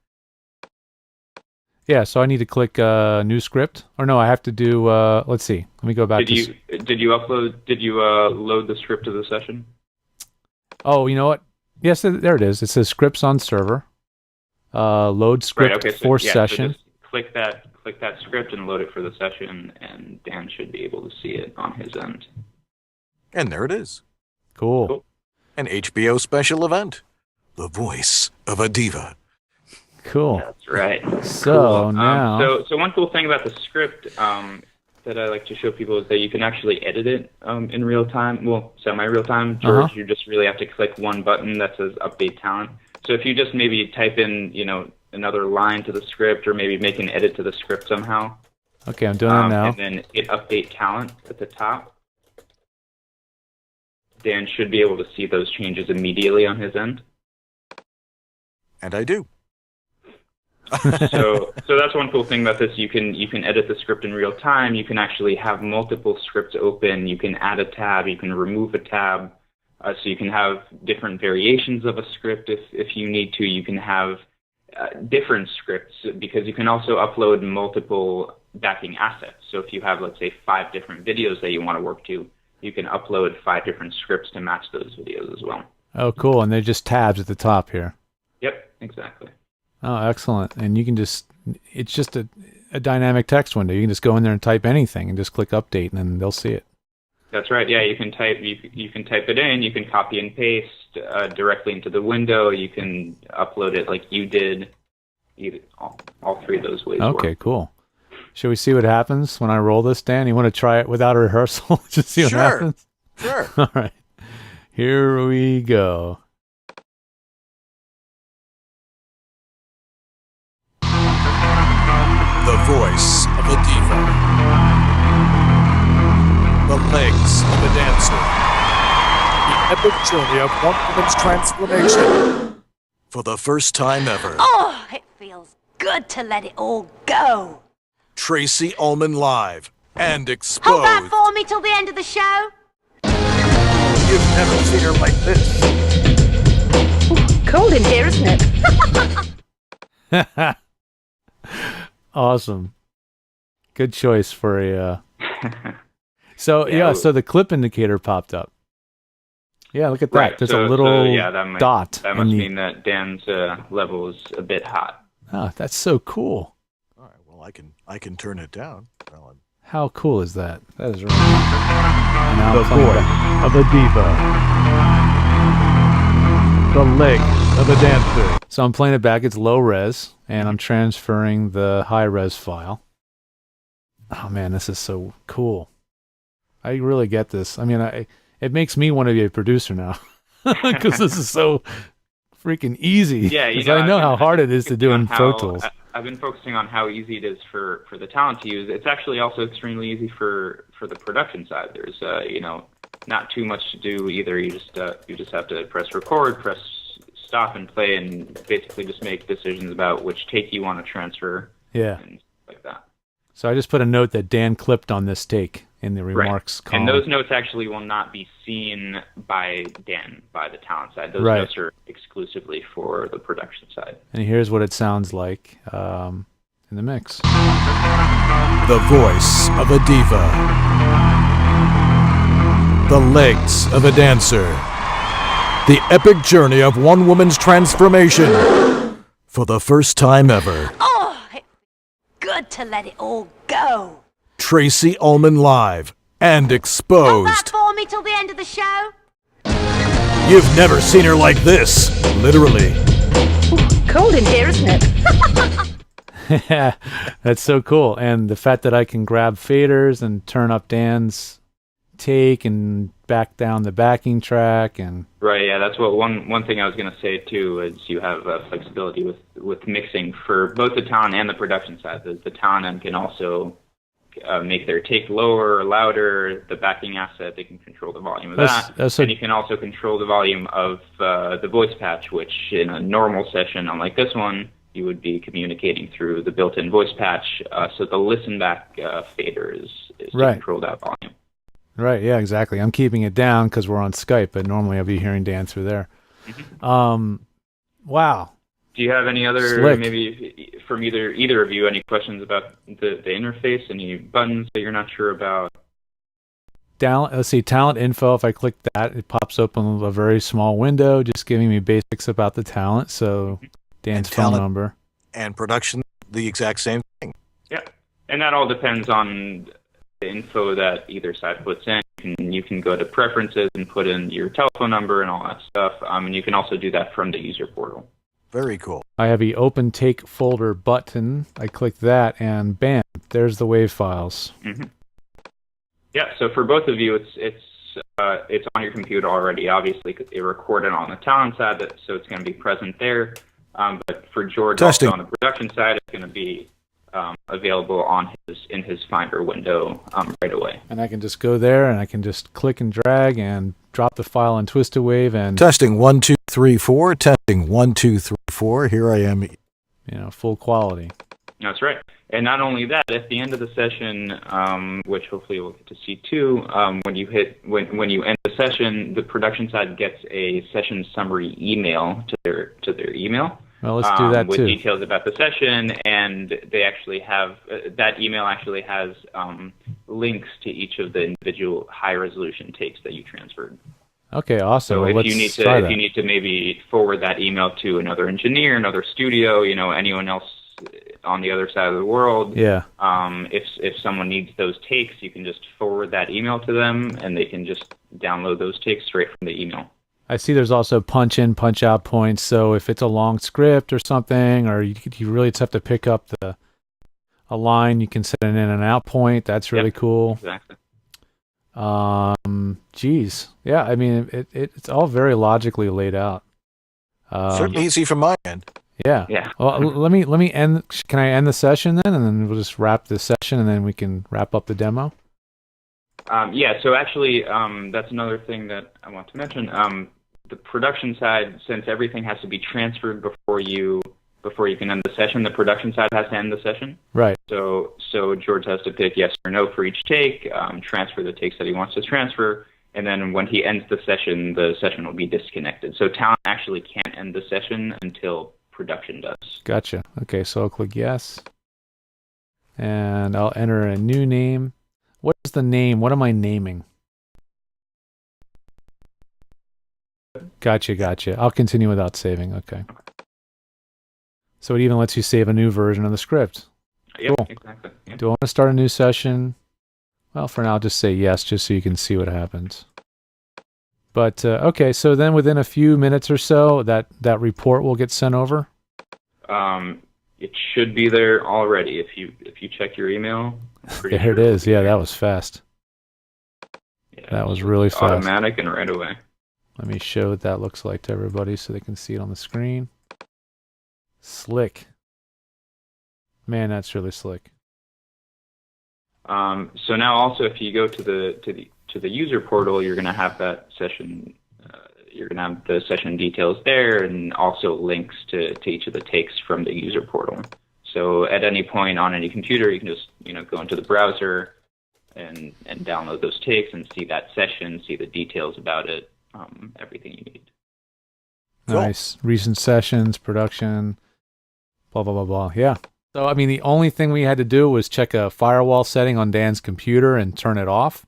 Yeah, so I need to click new script. Or no, I have to do, let's see. Let me go back Did you load the script to the session? Oh, you know what? Yes, there it is. It says scripts on server. Load script for session. So just click that script and load it for the session, and Dan should be able to see it on his end. And there it is. Cool. An HBO special event. The voice of a diva. Cool. That's right. So cool. now... So one cool thing about the script that I like to show people is that you can actually edit it in real time. Well, semi-real time. George, you just really have to click one button that says Update Talent. So if you just maybe type in, another line to the script, or maybe make an edit to the script somehow. Okay, I'm doing that now. And then hit Update Talent at the top. Dan should be able to see those changes immediately on his end. And I do. So that's one cool thing about this. You can edit the script in real time. You can actually have multiple scripts open. You can add a tab. You can remove a tab. So you can have different variations of a script if you need to. You can have different scripts, because you can also upload multiple backing assets. So if you have, let's say, 5 different videos that you want to work to, you can upload 5 different scripts to match those videos as well. Oh, cool. And they're just tabs at the top here. Yep, exactly. Oh, excellent. And you can it's just a dynamic text window. You can just go in there and type anything and just click update, and then they'll see it. That's right. Yeah, you can type it in. You can copy and paste directly into the window. You can upload it like you did. All 3 of those ways. Okay, work. Cool. Shall we see what happens when I roll this, Dan? You want to try it without a rehearsal? Just see what happens? Sure. All right. Here we go. The voice of a diva. The legs of a dancer. The epic journey of one woman's transformation. For the first time ever. Oh, it feels good to let it all go. Tracy Ullman live and exposed. Hold that for me till the end of the show. You've never seen her like this. Ooh, cold in here, isn't it? Awesome. Good choice for a... So the clip indicator popped up. Yeah, look at that. Right. There's a little dot. That must mean that Dan's level is a bit hot. Oh, that's so cool. All right, well, I can turn it down. How cool is that? That is really The voice of a diva. The legs of a dancer. So I'm playing it back. It's low res, and I'm transferring the high res file. Oh man, this is so cool. I really get this. I mean, it makes me want to be a producer now, because this is so freaking easy. Yeah, I know how hard it is to do in Pro Tools. I've been focusing on how easy it is for the talent to use. It's actually also extremely easy for the production side. There's not too much to do either. You just have to press record, press stop and play, and basically just make decisions about which take you want to transfer. Yeah. And like that. So I just put a note that Dan clipped on this take in the remarks column. And those notes actually will not be seen by Dan, by the talent side. Those Right. notes are exclusively for the production side. And here's what it sounds like in the mix. The voice of a diva. The legs of a dancer. The epic journey of one woman's transformation. For the first time ever. Oh, it's good to let it all go. Tracy Ullman live and Hold that exposed. for me till the end of the show. You've never seen her like this. Literally. Cold in here, isn't it? That's so cool. And the fact that I can grab faders and turn up Dan's take and back down the backing track and Right, yeah, that's what one thing I was going to say too is you have flexibility with mixing for both the talent and the production side. The talent end can also make their take lower or louder. The backing asset, they can control the volume of and you can also control the volume of the voice patch, which in a normal session, unlike this one, you would be communicating through the built-in voice patch. So the listen back fader is to control that volume. Right, yeah, exactly. I'm keeping it down because we're on Skype, but normally I'll be hearing Dan through there. Mm-hmm. Wow. Do you have any other, Slick. maybe from either of you, any questions about the interface, any buttons that you're not sure about? Let's see, talent info. If I click that, it pops open a very small window just giving me basics about the talent. So Dan's phone number. And production, the exact same thing. Yeah, and that all depends on the info that either side puts in. You can go to preferences and put in your telephone number and all that stuff. And you can also do that from the user portal. Very cool. I have the open take folder button. I click that and bam, there's the WAV files. Mm-hmm. Yeah, so for both of you, it's on your computer already. Obviously, it recorded on the talent side, so it's going to be present there. But for George, also on the production side, it's going to be available in his Finder window right away. And I can just go there and I can just click and drag and drop the file in TwistaWave and testing 1 2 3 4. Testing 1 2 3 4. Here I am. Full quality. That's right. And not only that, at the end of the session, which hopefully we'll get to see too, when you end the session, the production side gets a session summary email to their email. Well, let's do that with too. Details about the session, and they actually have that email actually has links to each of the individual high-resolution takes that you transferred. Okay, awesome. So well, if you need to maybe forward that email to another engineer, another studio, anyone else on the other side of the world. Yeah. If someone needs those takes, you can just forward that email to them, and they can just download those takes straight from the email. I see there's also punch in, punch out points. So if it's a long script or something, or you really just have to pick up a line, you can set an in and out point. That's really cool. Exactly. Geez. Yeah, I mean, it's all very logically laid out. Certainly easy from my end. Yeah. Yeah. Well, let me end. Can I end the session then, and then we'll just wrap the session, and then we can wrap up the demo. Yeah. So actually, that's another thing that I want to mention. The production side, since everything has to be transferred before you can end the session, the production side has to end the session. Right. So George has to pick yes or no for each take, transfer the takes that he wants to transfer, and then when he ends the session will be disconnected. So talent actually can't end the session until production does. Gotcha. Okay, so I'll click yes. And I'll enter a new name. What is the name? What am I naming? Gotcha. I'll continue without saving. Okay. So it even lets you save a new version of the script. Yep, cool. Exactly. Yep. Do I want to start a new session? Well, for now, I'll just say yes, just so you can see what happens. But, okay, so then within a few minutes or so, that report will get sent over? It should be there already if you check your email. There it is. Yeah, that was fast. Yeah, that was really fast. Automatic and right away. Let me show what that looks like to everybody so they can see it on the screen. Slick. Man, that's really slick. So now also if you go to the to the user portal, you're going to have that session. You're going to have the session details there, and also links to each of the takes from the user portal. So at any point on any computer, you can just go into the browser and download those takes and see that session, see the details about it, everything you need. Nice. Recent sessions, production, blah, blah, blah, blah. Yeah. So, I mean, the only thing we had to do was check a firewall setting on Dan's computer and turn it off.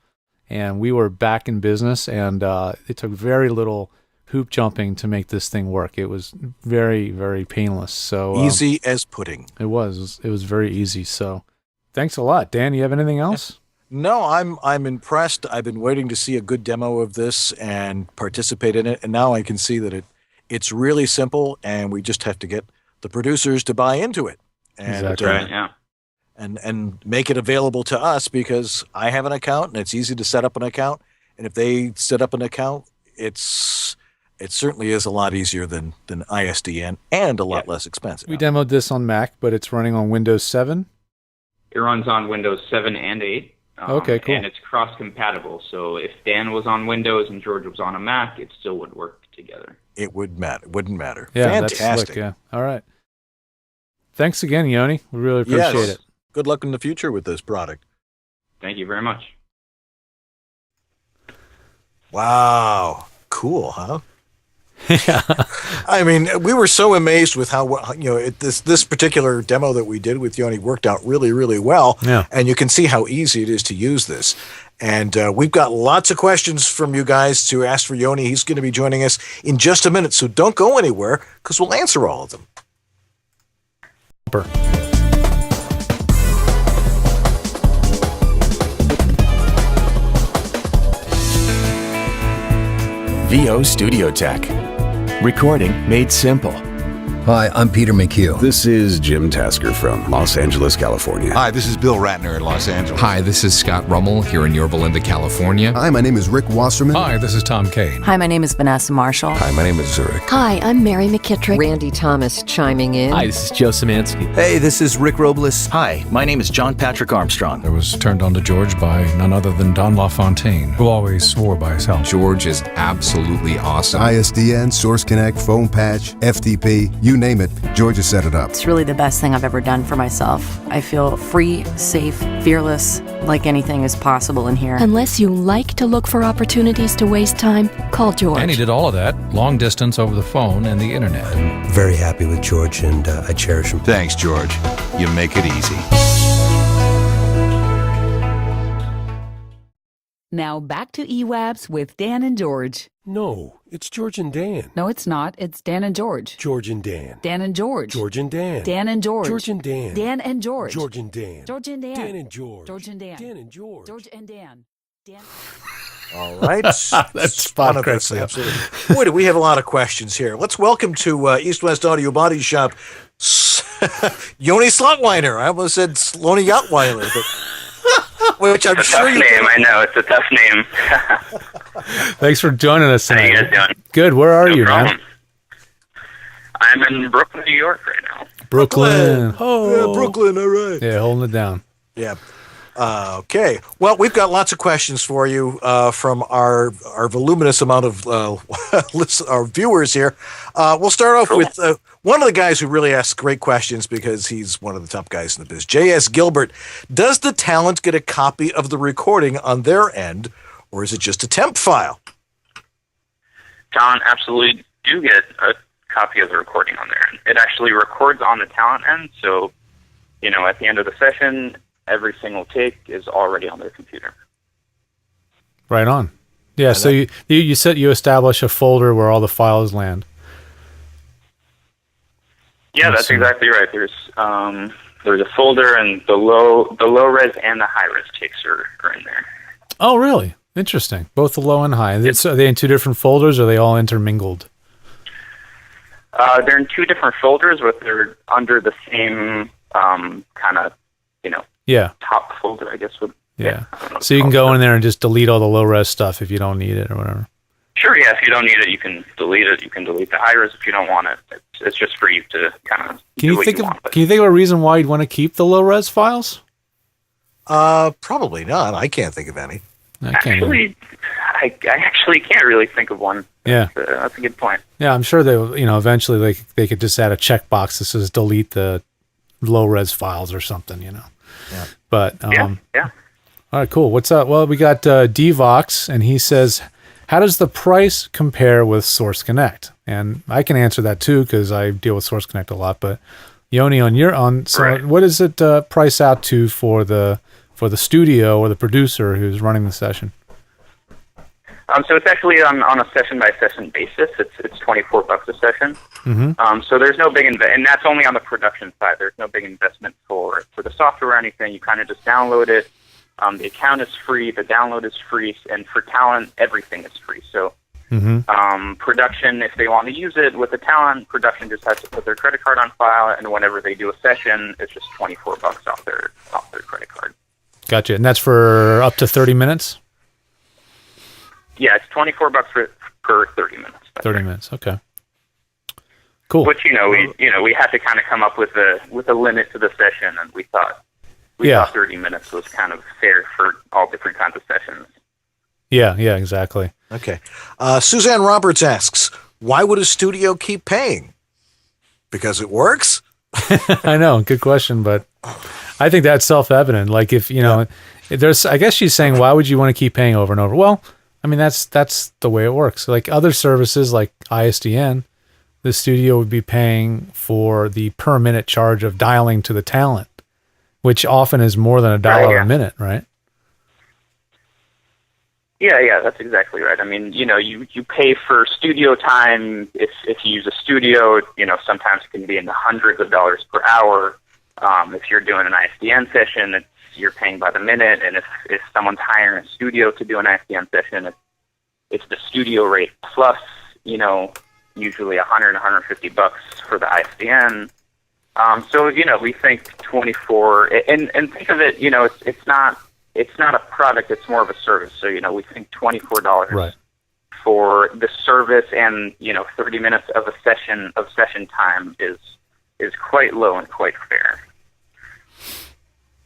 And we were back in business, and it took very little hoop jumping to make this thing work. It was very, very painless. So easy as pudding. It was very easy. So thanks a lot. Dan, you have anything else? No, I'm impressed. I've been waiting to see a good demo of this and participate in it, and now I can see that it's really simple, and we just have to get the producers to buy into it. And, exactly. Right, yeah. And make it available to us, because I have an account and it's easy to set up an account. And if they set up an account, it certainly is a lot easier than ISDN and a lot less expensive. We demoed this on Mac, but it's running on Windows 7. It runs on Windows 7 and 8. Okay, cool. And it's cross-compatible. So if Dan was on Windows and George was on a Mac, it still would work together. It wouldn't matter. Yeah, fantastic. That's slick, yeah. All right. Thanks again, Yoni. We really appreciate it. Good luck in the future with this product. Thank you very much. Wow. Cool, huh? Yeah. I mean, we were so amazed with how this particular demo that we did with Yoni worked out really, really well. Yeah. And you can see how easy it is to use this. And we've got lots of questions from you guys to ask for Yoni. He's going to be joining us in just a minute, so don't go anywhere, because we'll answer all of them. VO Studio Tech. Recording made simple. Hi, I'm Peter McHugh. This is Jim Tasker from Los Angeles, California. Hi, this is Bill Ratner in Los Angeles. Hi, this is Scott Rummel here in Yorba Linda, California. Hi, my name is Rick Wasserman. Hi, this is Tom Kane. Hi, my name is Vanessa Marshall. Hi, my name is Zurich. Hi, I'm Mary McKittrick. Randy Thomas chiming in. Hi, this is Joe Szymanski. Hey, this is Rick Robles. Hi, my name is John Patrick Armstrong. I was turned on to George by none other than Don LaFontaine, who always swore by his help. George is absolutely awesome. ISDN, Source Connect, Phone Patch, FTP, you name it, George has set it up. It's really the best thing I've ever done for myself. I feel free, safe, fearless, like anything is possible in here. Unless you like to look for opportunities to waste time, call George. And he did all of that, long distance over the phone and the internet. I'm very happy with George, and I cherish him. Thanks, George. You make it easy. Now back to EWABS with Dan and George. No, it's George and Dan. No, it's not. It's Dan and George. George and Dan. Dan and George. George and Dan. Dan and George. George and Dan. Dan and George. George and Dan. George and Dan. Dan and George. George and Dan. Dan and George. George and Dan. Dan. All right. That's fun. Absolutely. Boy, do we have a lot of questions here. Let's welcome to East West Audio Body Shop, Yoni Slotwiner. I almost said Slony Yachtweiler, but... Which I'm it's a sure tough name. I know it's a tough name. Thanks for joining us tonight. How you guys doing? Good. Where are you, problem. man? I'm in Brooklyn, New York right now. Brooklyn. Oh, yeah, Brooklyn. All right. Yeah, holding it down. Yeah. Okay. Well, we've got lots of questions for you from our voluminous amount of our viewers here. We'll start off with one of the guys who really asks great questions because he's one of the top guys in the biz. J.S. Gilbert, does the talent get a copy of the recording on their end, or is it just a temp file? Talent absolutely do get a copy of the recording on their end. It actually records on the talent end, so, at the end of the session, every single take is already on their computer. Right on. Yeah, so you said you establish a folder where all the files land. Yeah, that's exactly right. There's a folder, and the low res and the high res takes are in there. Oh, really? Interesting. Both the low and high. Are they in two different folders, or are they all intermingled? They're in two different folders, but they're under the same kind of, top folder, I guess. Yeah. So you can go in there and just delete all the low res stuff if you don't need it or whatever. Sure, yeah. If you don't need it, you can delete it. You can delete the high res if you don't want it. It's just for you to kind of Can you think of a reason why you'd want to keep the low res files? Probably not. I can't think of any. I can't Actually, I actually can't really think of one. Yeah. That's a good point. Yeah, I'm sure they, eventually they could just add a checkbox that says delete the low-res files or something, Yeah. But yeah. All right, cool. What's up? Well, we got Dvox, and he says, how does the price compare with Source Connect? And I can answer that too because I deal with Source Connect a lot. But Yoni, what does it price out to for the studio or the producer who's running the session? So it's actually on a session by session basis. It's $24 a session. Mm-hmm. So there's no big and that's only on the production side. There's no big investment for the software or anything. You kind of just download it. The account is free. The download is free, and for talent, everything is free. So production, if they want to use it with the talent, production just has to put their credit card on file, and whenever they do a session, it's just $24 off their credit card. Gotcha. And that's for up to 30 minutes? Yeah, it's $24 per 30 minutes. 30 minutes. Okay. Cool. Which we had to kind of come up with a limit to the session, and we thought 30 minutes was kind of fair for all different kinds of sessions. Yeah, exactly. Okay. Suzanne Roberts asks, why would a studio keep paying? Because it works? I know, good question, but I think that's self-evident. Like if, I guess she's saying, why would you want to keep paying over and over? Well, I mean, that's the way it works. Like other services like ISDN, the studio would be paying for the per minute charge of dialing to the talent, which often is more than $1 a minute, right? Yeah, that's exactly right. I mean, you pay for studio time. If you use a studio, sometimes it can be in the hundreds of dollars per hour. If you're doing an ISDN session, you're paying by the minute. And if someone's hiring a studio to do an ISDN session, it's the studio rate plus, usually $100, $150 for the ISDN. So, we think 24, and think of it, it's not a product, it's more of a service. So, we think $24 for the service and, 30 minutes of session time is quite low and quite fair.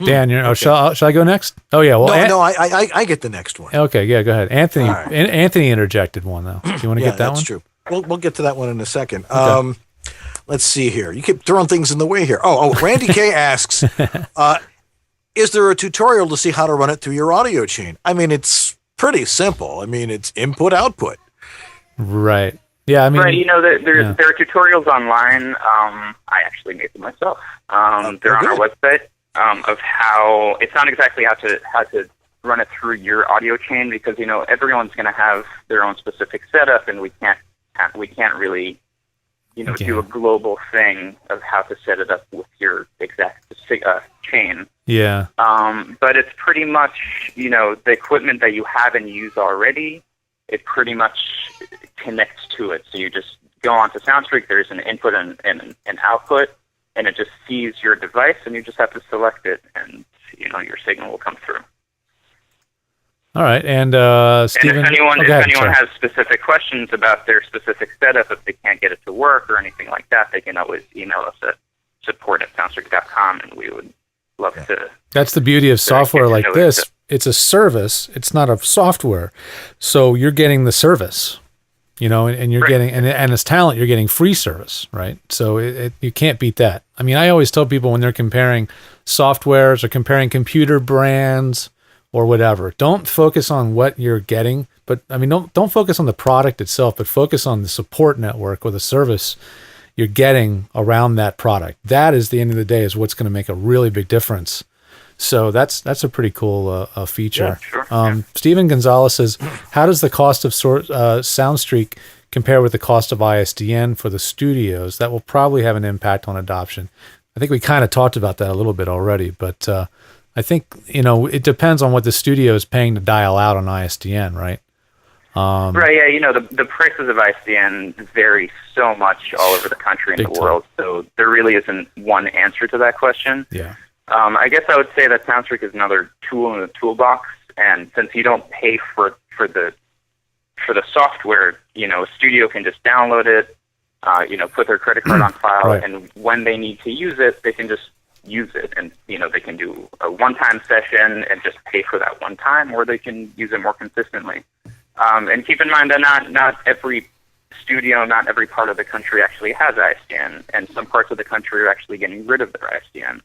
Dan, shall I go next? Oh yeah, well I get the next one. Okay, yeah, go ahead. Anthony Anthony interjected one though. Do you want to get that one? That's true. We'll get to that one in a second. Okay. Let's see here. You keep throwing things in the way here. Randy K asks, is there a tutorial to see how to run it through your audio chain? I mean, it's pretty simple. I mean, it's input, output. Right. Yeah, I mean... Right, there are tutorials online. I actually made them myself. They're on our website of how... It's not exactly how to run it through your audio chain because, everyone's going to have their own specific setup, and we can't really... do a global thing of how to set it up with your exact chain. Yeah. But it's pretty much, the equipment that you have and use already, it pretty much connects to it. So you just go onto SoundStreak, there's an input and an output, and it just sees your device, and you just have to select it, and, your signal will come through. All right, and Steven... And if anyone has specific questions about their specific setup, if they can't get it to work or anything like that, they can always email us at support@soundstreak.com, and we would love to... That's the beauty of software like this. It's a service. It's not a software. So you're getting the service, and you're getting... And as talent, you're getting free service, right? So you can't beat that. I mean, I always tell people when they're comparing softwares or comparing computer brands... or whatever. Don't focus on what you're getting, but I mean, don't focus on the product itself, but focus on the support network or the service you're getting around that product. That is the end of the day is what's going to make a really big difference. So that's a pretty cool feature. Yeah, sure. Steven Gonzalez says, how does the cost of SoundStreak compare with the cost of ISDN for the studios? That will probably have an impact on adoption. I think we kind of talked about that a little bit already, but I think, it depends on what the studio is paying to dial out on ISDN, right? Right, yeah, the prices of ISDN vary so much all over the country and the world, so there really isn't one answer to that question. Yeah. I guess I would say that SoundStreak is another tool in the toolbox, and since you don't pay for the software, a studio can just download it, put their credit card on file, and when they need to use it, they can just use it. And, they can do a one-time session and just pay for that one time, or they can use it more consistently. And keep in mind that not every studio, not every part of the country actually has ISDN, and some parts of the country are actually getting rid of their ISDN.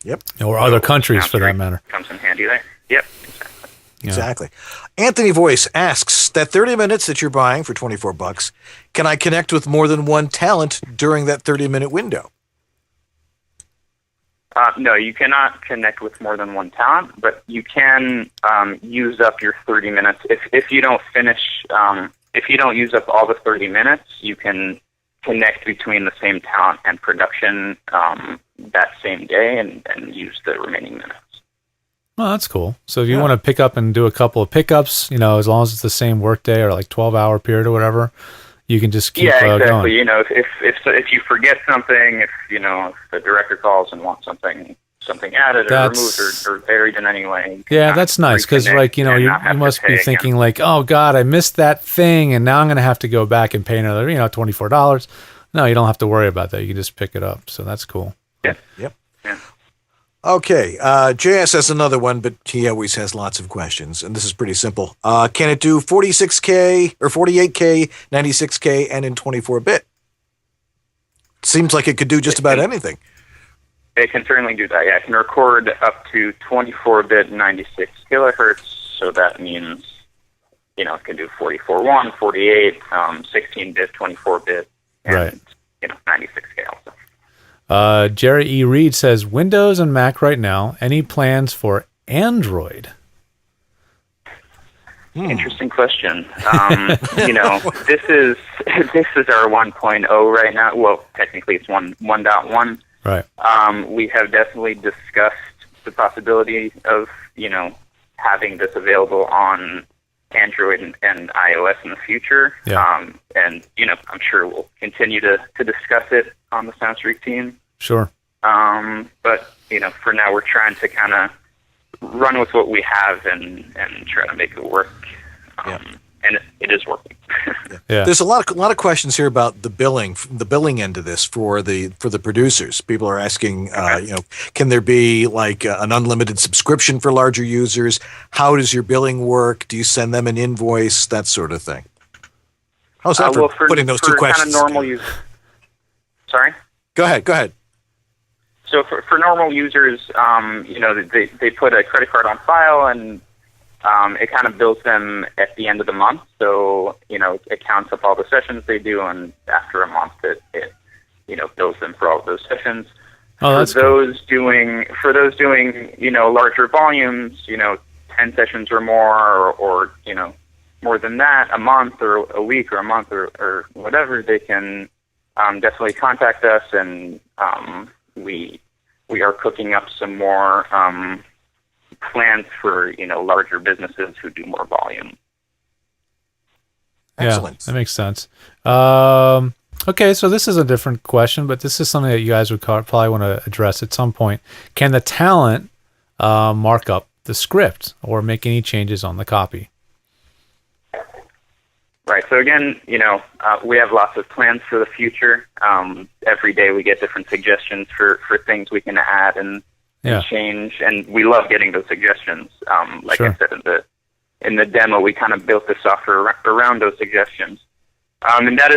Yep. Or other countries, for that matter. Comes in handy there. Yep, exactly. Yeah. Exactly. Anthony Voice asks, that 30 minutes that you're buying for $24, can I connect with more than one talent during that 30-minute window? No, you cannot connect with more than one talent, but you can use up your 30 minutes. If you don't finish, if you don't use up all the 30 minutes, you can connect between the same talent and production that same day and use the remaining minutes. Well, that's cool. So if you want to pick up and do a couple of pickups, as long as it's the same workday or like 12-hour period or whatever, you can just keep exactly. going. If you forget something, if the director calls and wants something added or removed or varied in any way. Yeah, that's nice because you must be thinking like, oh God, I missed that thing, and now I'm going to have to go back and pay another $24. No, you don't have to worry about that. You can just pick it up. So that's cool. Yeah. Yep. Yeah. Okay, JS has another one, but he always has lots of questions, and this is pretty simple. Can it do 46K or 48K, 96K, and in 24-bit? Seems like it could do just about anything. It can certainly do that, yeah. It can record up to 24-bit 96 kilohertz, so that means, it can do 44.1, 48, 16-bit, 24-bit, and, right. 96K also. Jerry E. Reed says, Windows and Mac right now. Any plans for Android? Interesting question. This is our 1.0 right now. Well, technically it's 1.1. Right. We have definitely discussed the possibility of, having this available on Android and iOS in the future. Yeah. And, I'm sure we'll continue to discuss it on the SoundStreak team. Sure. But, for now we're trying to kind of run with what we have and try to make it work. And it is working. Yeah. There's a lot of questions here about the billing end of this for the producers. People are asking, can there be like an unlimited subscription for larger users? How does your billing work? Do you send them an invoice? That sort of thing. How's that for putting those two questions? Kind of normal users. Sorry? Go ahead. So for normal users, they put a credit card on file and it kind of bills them at the end of the month. So, it counts up all the sessions they do, and after a month it bills them for all of those sessions. Oh, that's for those doing larger volumes, 10 sessions or more, or more than that, a month or a week or a month or whatever, they can definitely contact us, and we are cooking up some more plans for larger businesses who do more volume. Excellent. Yeah, that makes sense. Okay, so this is a different question, but this is something that you guys would probably want to address at some point. Can the talent mark up the script or make any changes on the copy? Right. So again, we have lots of plans for the future. Every day we get different suggestions for things we can add and change, and we love getting those suggestions. Like I said in the demo, we kind of built the software around those suggestions. And that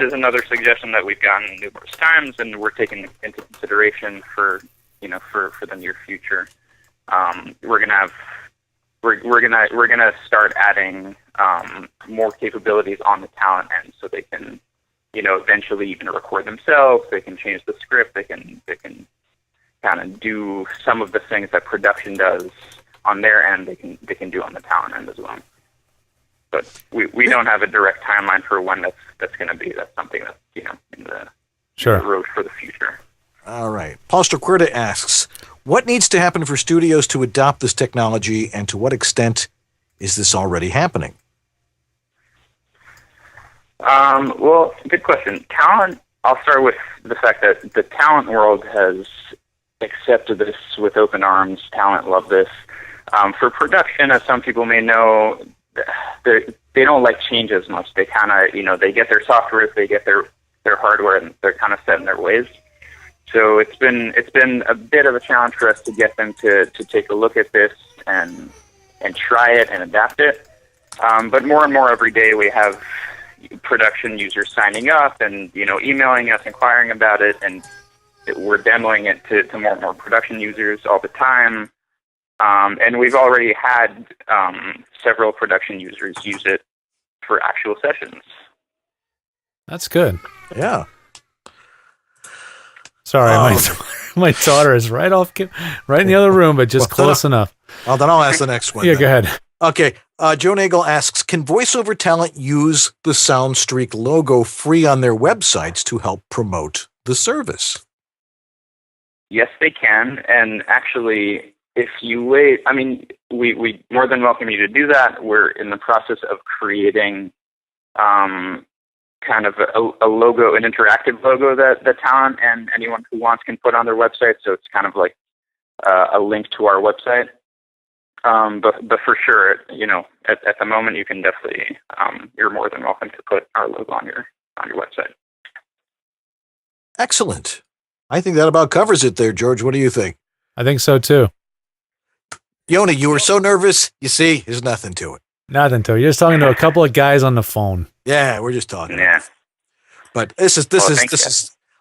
is another suggestion that we've gotten numerous times, and we're taking into consideration for the near future. We're gonna start adding more capabilities on the talent end, so they can, eventually even record themselves. They can change the script. They can kind of do some of the things that production does on their end. They can do on the talent end as well. But we don't have a direct timeline for when that's going to be. That's something that's in the road for the future. All right. Paul Strickwerda asks, what needs to happen for studios to adopt this technology, and to what extent is this already happening? Well, good question. Talent, I'll start with the fact that the talent world has accepted this with open arms. Talent love this. For production, as some people may know, they don't like change as much. They kind of, they get their software, they get their hardware, and they're kind of set in their ways. So it's been a bit of a challenge for us to get them to take a look at this and try it and adapt it. But more and more every day we have production users signing up and emailing us, inquiring about it, and we're demoing it to more and more production users all the time. And we've already had several production users use it for actual sessions. That's good. Yeah. Sorry, my daughter is right in the other room, but just close enough. Well, then I'll ask the next one. Yeah, then. go ahead. Okay. Joe Nagel asks, can voiceover talent use the SoundStreak logo free on their websites to help promote the service? Yes, they can. And actually, if you wait, we more than welcome you to do that. We're in the process of creating kind of a logo, an interactive logo that the talent and anyone who wants can put on their website. So it's kind of like a link to our website. But for sure, at the moment, you can definitely, you're more than welcome to put our logo on your website. Excellent. I think that about covers it there, George. What do you think? I think so too. Yoni, you were so nervous. You see, there's nothing to it. Nothing to it. You're just talking to a couple of guys on the phone. Yeah, we're just talking. Yeah. But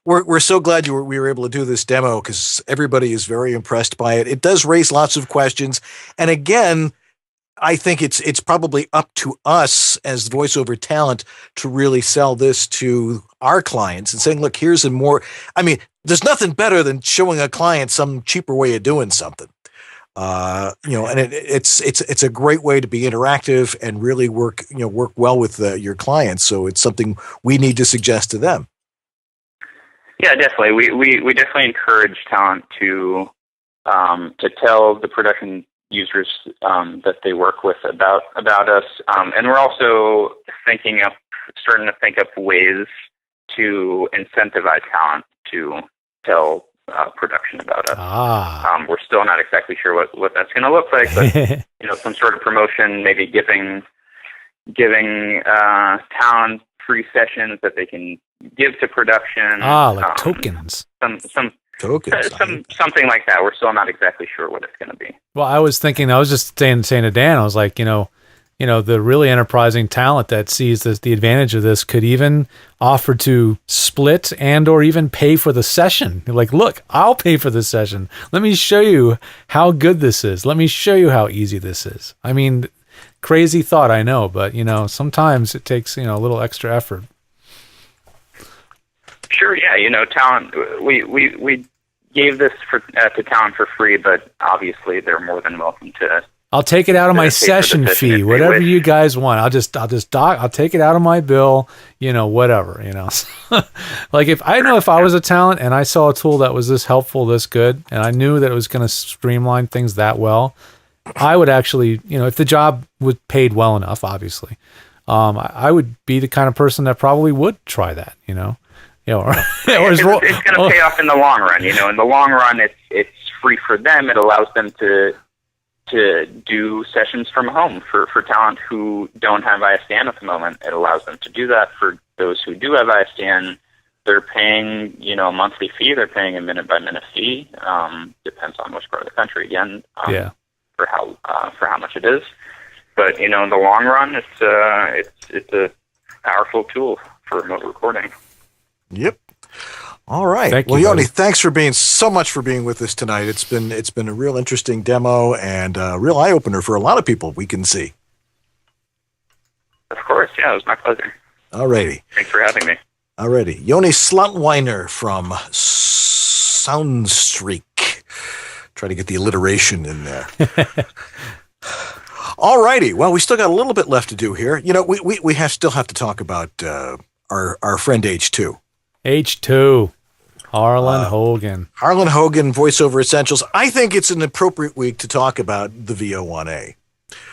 we're so glad we were able to do this demo because everybody is very impressed by it. It does raise lots of questions. And again, I think it's probably up to us as voiceover talent to really sell this to our clients and saying, look, here's there's nothing better than showing a client some cheaper way of doing something. And it's a great way to be interactive and really work well with your clients. So it's something we need to suggest to them. Yeah, definitely. We definitely encourage talent to tell the production users that they work with about us, and we're also starting to think up ways to incentivize talent to tell production about us. We're still not exactly sure what that's going to look like, but some sort of promotion, maybe giving talent free sessions that they can give to production. Like tokens. Some tokens. Something like that. We're still not exactly sure what it's going to be. Well, I was just saying to Dan, I was like, the really enterprising talent that sees the advantage of this could even offer to split and or even pay for the session. Like, look, I'll pay for the session. Let me show you how good this is. Let me show you how easy this is. I mean, crazy thought, I know, but sometimes it takes a little extra effort. Sure, yeah. Talent. We gave this to talent for free, but obviously they're more than welcome to. I'll take it out of my session fee, whatever you guys want. I'll take it out of my bill, whatever, Like if I was a talent and I saw a tool that was this helpful, this good, and I knew that it was going to streamline things that well, I would actually, if the job was paid well enough, obviously, I would be the kind of person that probably would try that, it's going to pay off in the long run. In the long run, it's free for them. It allows them to do sessions from home for talent who don't have ISDN at the moment. It allows them to do that. For those who do have ISDN, they're paying, a monthly fee. They're paying a minute-by-minute fee. Depends on which part of the country, again, for how much it is. But, in the long run, it's a powerful tool for remote recording. Yep. All right. Thank well, you, Yoni, buddy. thanks for being with us tonight. It's been a real interesting demo and a real eye opener for a lot of people. We can see. Of course, yeah, it was my pleasure. All righty. Thanks for having me. All righty. Yoni Slotwiner from SoundStreak. Try to get the alliteration in there. All righty. Well, we still got a little bit left to do here. We still have to talk about our friend H2. H2. Harlan Hogan. Harlan Hogan, Voiceover Essentials. I think it's an appropriate week to talk about the VO1A.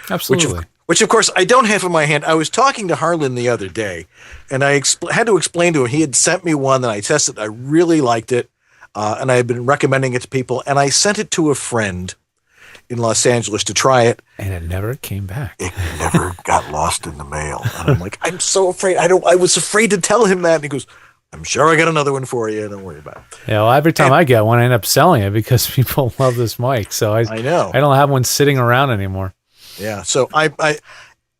Absolutely. Which of course, I don't have in my hand. I was talking to Harlan the other day, and I had to explain to him. He had sent me one that I tested. I really liked it, and I had been recommending it to people, and I sent it to a friend in Los Angeles to try it. And it never came back. It never got lost in the mail. And I'm like, I'm so afraid. I was afraid to tell him that. And he goes, I'm sure I got another one for you. Don't worry about it. Yeah, well, every time I get one, I end up selling it because people love this mic. So I know. I don't have one sitting around anymore. Yeah. So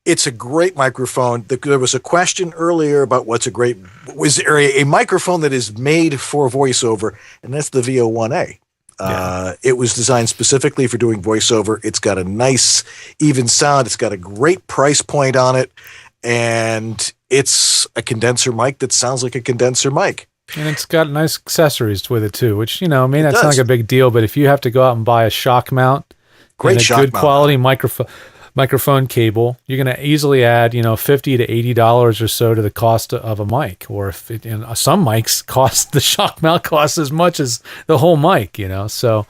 it's a great microphone. There was a question earlier about was there a microphone that is made for voiceover, and that's the VO1A. It was designed specifically for doing voiceover. It's got a nice, even sound. It's got a great price point on it, and it's a condenser mic that sounds like a condenser mic. And it's got nice accessories with it too, which, may not sound does. like a big deal, but if you have to go out and buy a shock mount, great and a shock good mount quality microphone cable, you're going to easily add, $50 to $80 or so to the cost of a mic. Or if some mics the shock mount costs as much as the whole mic, So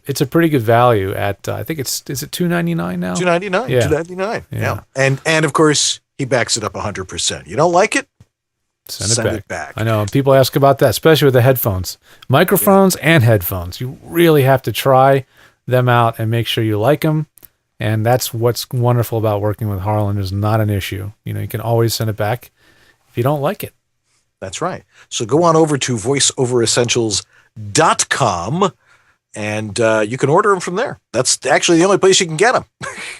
it's a pretty good value at I think is it $299 now? $299. Yeah. $299. Yeah. And of course he backs it up 100%. You don't like it? Send it back. I know people ask about that, especially with the headphones, microphones and headphones. You really have to try them out and make sure you like them. And that's what's wonderful about working with Harlan. Is not an issue. You can always send it back if you don't like it. That's right. So go on over to voiceoveressentials.com and you can order them from there. That's actually the only place you can get them.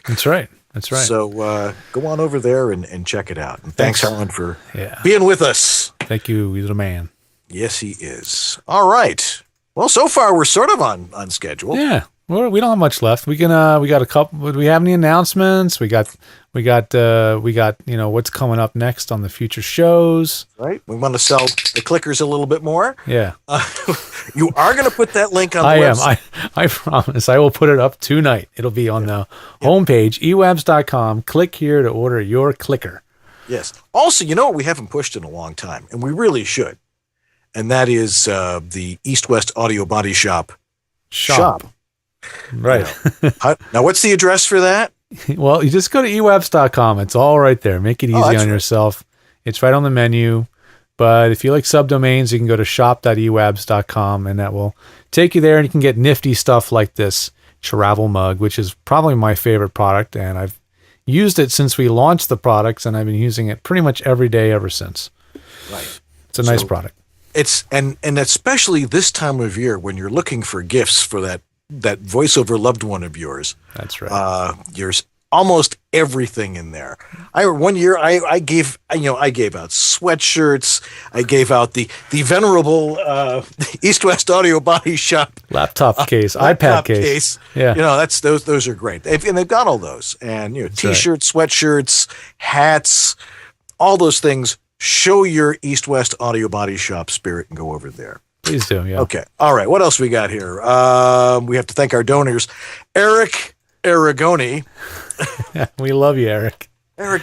That's right. So go on over there and check it out. And thanks Harlan, for Yeah. being with us. Thank you. He's the man. Yes, he is. All right. Well, so far we're sort of on schedule. Yeah. Well, we don't have much left. We got a couple. Do we have any announcements? We got what's coming up next on the future shows. Right. We want to sell the clickers a little bit more. Yeah. You are going to put that link on the website. I promise. I will put it up tonight. It'll be on the homepage, EWABS.com. Click here to order your clicker. Yes. Also, what we haven't pushed in a long time, and we really should, and that is the East West Audio Body Shop. Right. Now, what's the address for that? Well, you just go to ewabs.com. It's all right there. Make it easy on yourself. It's right on the menu. But if you like subdomains, you can go to shop.ewabs.com, and that will take you there, and you can get nifty stuff like this travel mug, which is probably my favorite product, and I've used it since we launched the products, and I've been using it pretty much every day ever since. Right. It's a nice product. It's and especially this time of year when you're looking for gifts for that voiceover loved one of yours. That's right. There's almost everything in there. One year I gave out sweatshirts. I gave out the venerable East West Audio Body Shop laptop case, iPad case. Yeah. Those are great. And they've got all those. And t-shirts, sweatshirts, hats, all those things. Show your East West Audio Body Shop spirit and go over there. Please do, yeah. Okay. All right. What else we got here? We have to thank our donors. Eric Aragoni. We love you, Eric. Eric.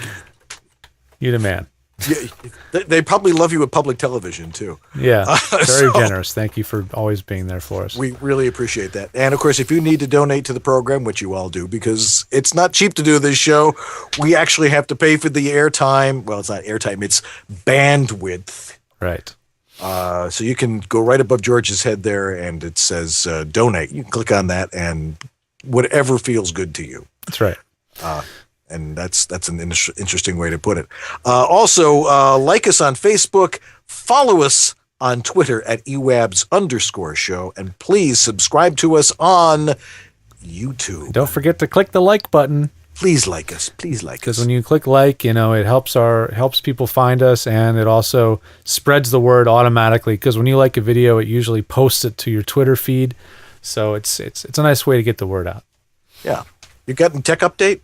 You're the man. They probably love you at public television, too. Yeah. Very generous. Thank you for always being there for us. We really appreciate that. And, of course, if you need to donate to the program, which you all do, because it's not cheap to do this show, we actually have to pay for the airtime. Well, it's not airtime. It's bandwidth. Right. So you can go right above George's head there, and it says donate. You can click on that, and whatever feels good to you. That's right. And that's an interesting way to put it. Also, like us on Facebook, follow us on Twitter at EWABS_show, and please subscribe to us on YouTube. Don't forget to click the like button. Please like us. Please like us. Because when you click like, it helps people find us, and it also spreads the word automatically. Because when you like a video, it usually posts it to your Twitter feed. So it's a nice way to get the word out. Yeah. You got a tech update?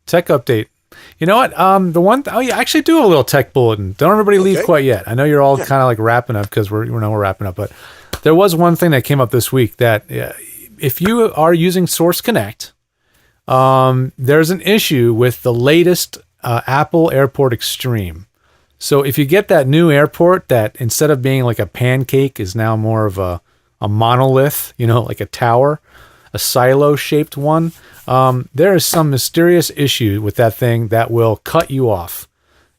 Tech update. You know what? I actually do have a little tech bulletin. Don't everybody leave quite yet. I know you're all kind of like wrapping up because we're wrapping up, but there was one thing that came up this week that if you are using Source Connect, there's an issue with the latest Apple Airport Extreme. So if you get that new airport that instead of being like a pancake is now more of a monolith, like a tower, a silo-shaped one, there is some mysterious issue with that thing that will cut you off.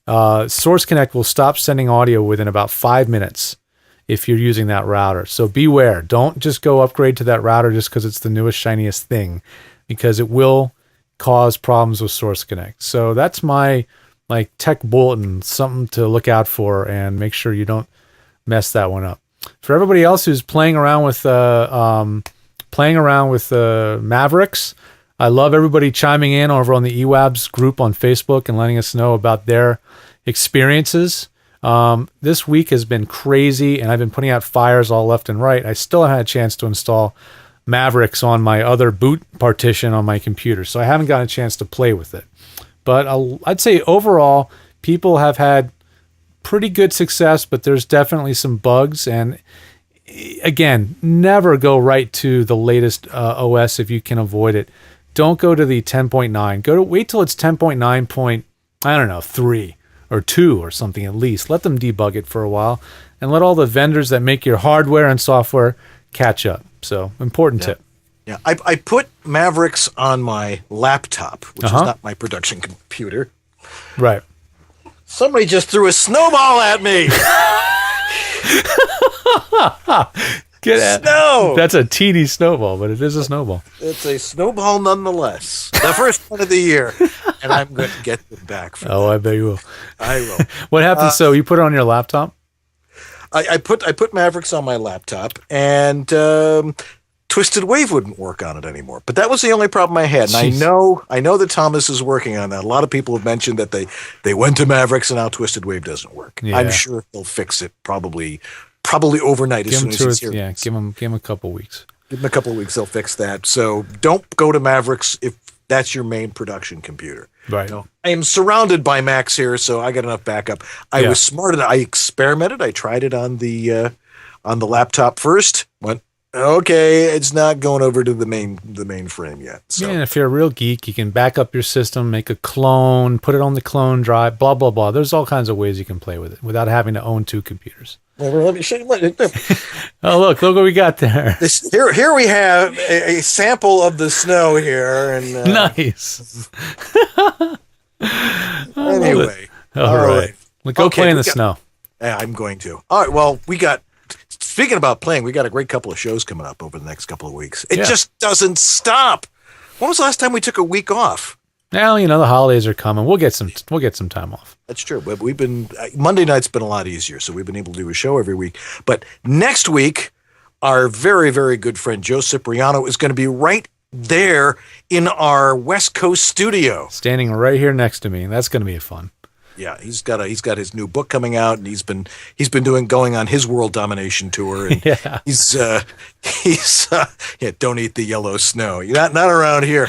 Source Connect will stop sending audio within about 5 minutes if you're using that router. So beware. Don't just go upgrade to that router just because it's the newest, shiniest thing, because it will cause problems with Source Connect. So that's my like Tech Bulletin, something to look out for, and make sure you don't mess that one up. For everybody else who's playing around with Mavericks, I love everybody chiming in over on the EWABS group on Facebook and letting us know about their experiences. This week has been crazy, and I've been putting out fires all left and right. I still haven't had a chance to install Mavericks on my other boot partition on my computer, so I haven't gotten a chance to play with it. But I'd say overall, people have had pretty good success, but there's definitely some bugs. And again, never go right to the latest OS if you can avoid it. Don't go to the 10.9. Wait till it's 10.9.3 or 2 or something at least. Let them debug it for a while, and let all the vendors that make your hardware and software catch up. So, important tip. Yeah, I put Mavericks on my laptop, which is not my production computer. Right. Somebody just threw a snowball at me. Get at snow. That's a teeny snowball, but it is a snowball. It's a snowball nonetheless. The first one of the year, and I'm going to get them back. For that. I bet you will. I will. What happens? So you put it on your laptop? I put Mavericks on my laptop, and Twisted Wave wouldn't work on it anymore. But that was the only problem I had. And I know that Thomas is working on that. A lot of people have mentioned that they went to Mavericks and now Twisted Wave doesn't work. Yeah. I'm sure they'll fix it probably overnight as soon as he's here. Yeah, give him a couple weeks. Give him a couple weeks, they'll fix that. So don't go to Mavericks if that's your main production computer. Right. I am surrounded by Macs here, so I got enough backup. I was smart enough. I experimented. I tried it on the laptop first. Went, okay, it's not going over to the mainframe yet. So. Yeah, and if you're a real geek, you can back up your system, make a clone, put it on the clone drive, blah, blah, blah. There's all kinds of ways you can play with it without having to own two computers. Well, let me show you. Oh, look what we got there. Here we have a sample of the snow here. And nice. Anyway. All right. Well, go play in the snow. Yeah, I'm going to. All right, well, speaking about playing, we got a great couple of shows coming up over the next couple of weeks. It just doesn't stop. When was the last time we took a week off? Now, the holidays are coming. We'll get some time off. That's true. But we've been Monday night's been a lot easier, so we've been able to do a show every week. But next week, our very, very good friend Joe Cipriano is going to be right there in our West Coast studio, standing right here next to me. That's going to be fun. Yeah, he's got his new book coming out, and he's been going on his world domination tour, and he's don't eat the yellow snow. You're not around here.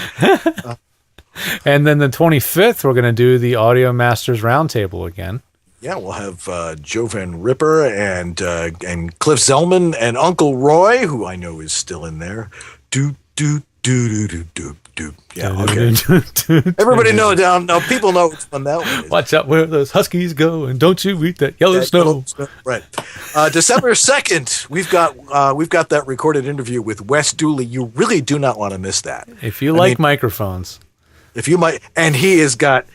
And then the 25th, we're going to do the Audio Masters Roundtable again. Yeah, we'll have Joe Van Ripper and Cliff Zellman and Uncle Roy, who I know is still in there. Do. Yeah, okay. Everybody know down now. People know which one that one is. Watch out where those huskies go, and don't you eat that yellow snow. Right. December 2nd, we've got that recorded interview with Wes Dooley. You really do not want to miss that. If you like microphones. If you might, and he has got,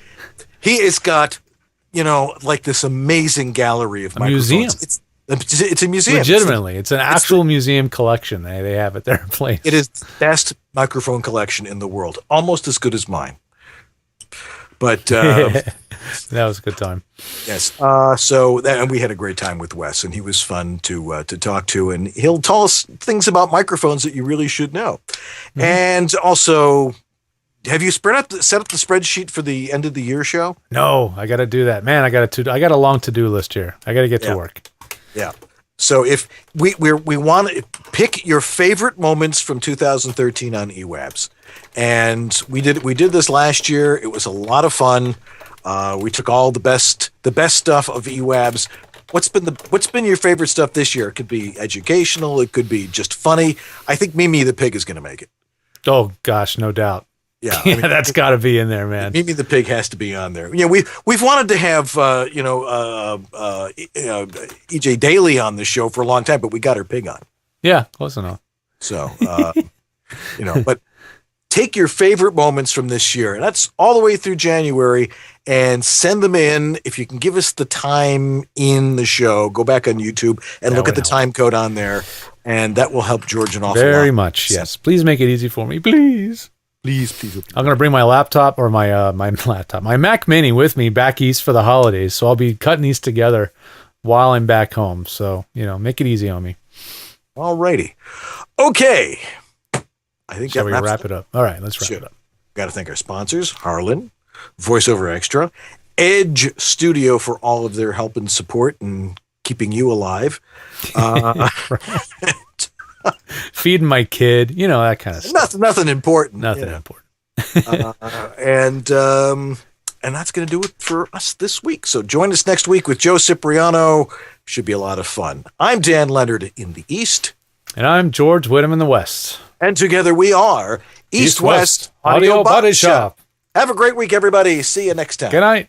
like this amazing gallery of microphones. Museum. It's a museum. Legitimately, it's an actual museum collection. They have at their place. It is the best microphone collection in the world, almost as good as mine. But that was a good time. Yes. And we had a great time with Wes, and he was fun to talk to, and he'll tell us things about microphones that you really should know. Mm-hmm. And also, have you set up the spreadsheet for the end of the year show? No, I got to do that, man. I got a long to-do list here. I got to get to work. Yeah. So if we want to pick your favorite moments from 2013 on EWABS, and we did this last year. It was a lot of fun. We took all the best stuff of EWABS. What's been your favorite stuff this year? It could be educational. It could be just funny. I think Mimi the Pig is going to make it. Oh gosh, no doubt. Yeah, that's got to be in there, man. Mimi the Pig has to be on there. Yeah, we've wanted to have EJ Daly on the show for a long time, but we got her pig on. Yeah, close enough. So, but take your favorite moments from this year, and that's all the way through January, and send them in. If you can give us the time in the show, go back on YouTube and look at the time code on there, and that will help George an awful lot. Very much, yes. Please make it easy for me, please. Please. I'm going to bring my laptop or my Mac Mini with me back east for the holidays. So I'll be cutting these together while I'm back home. So, make it easy on me. All righty. Okay. I think Shall we wrap it up? All right, let's wrap it up. Got to thank our sponsors, Harlan, VoiceOver Extra, Edge Studio for all of their help and support and keeping you alive. Feeding my kid, that kind of stuff. Nothing important. Nothing important. And that's going to do it for us this week. So join us next week with Joe Cipriano. Should be a lot of fun. I'm Dan Leonard in the East. And I'm George Whittam in the West. And together we are East-West Audio Body Shop. Have a great week, everybody. See you next time. Good night.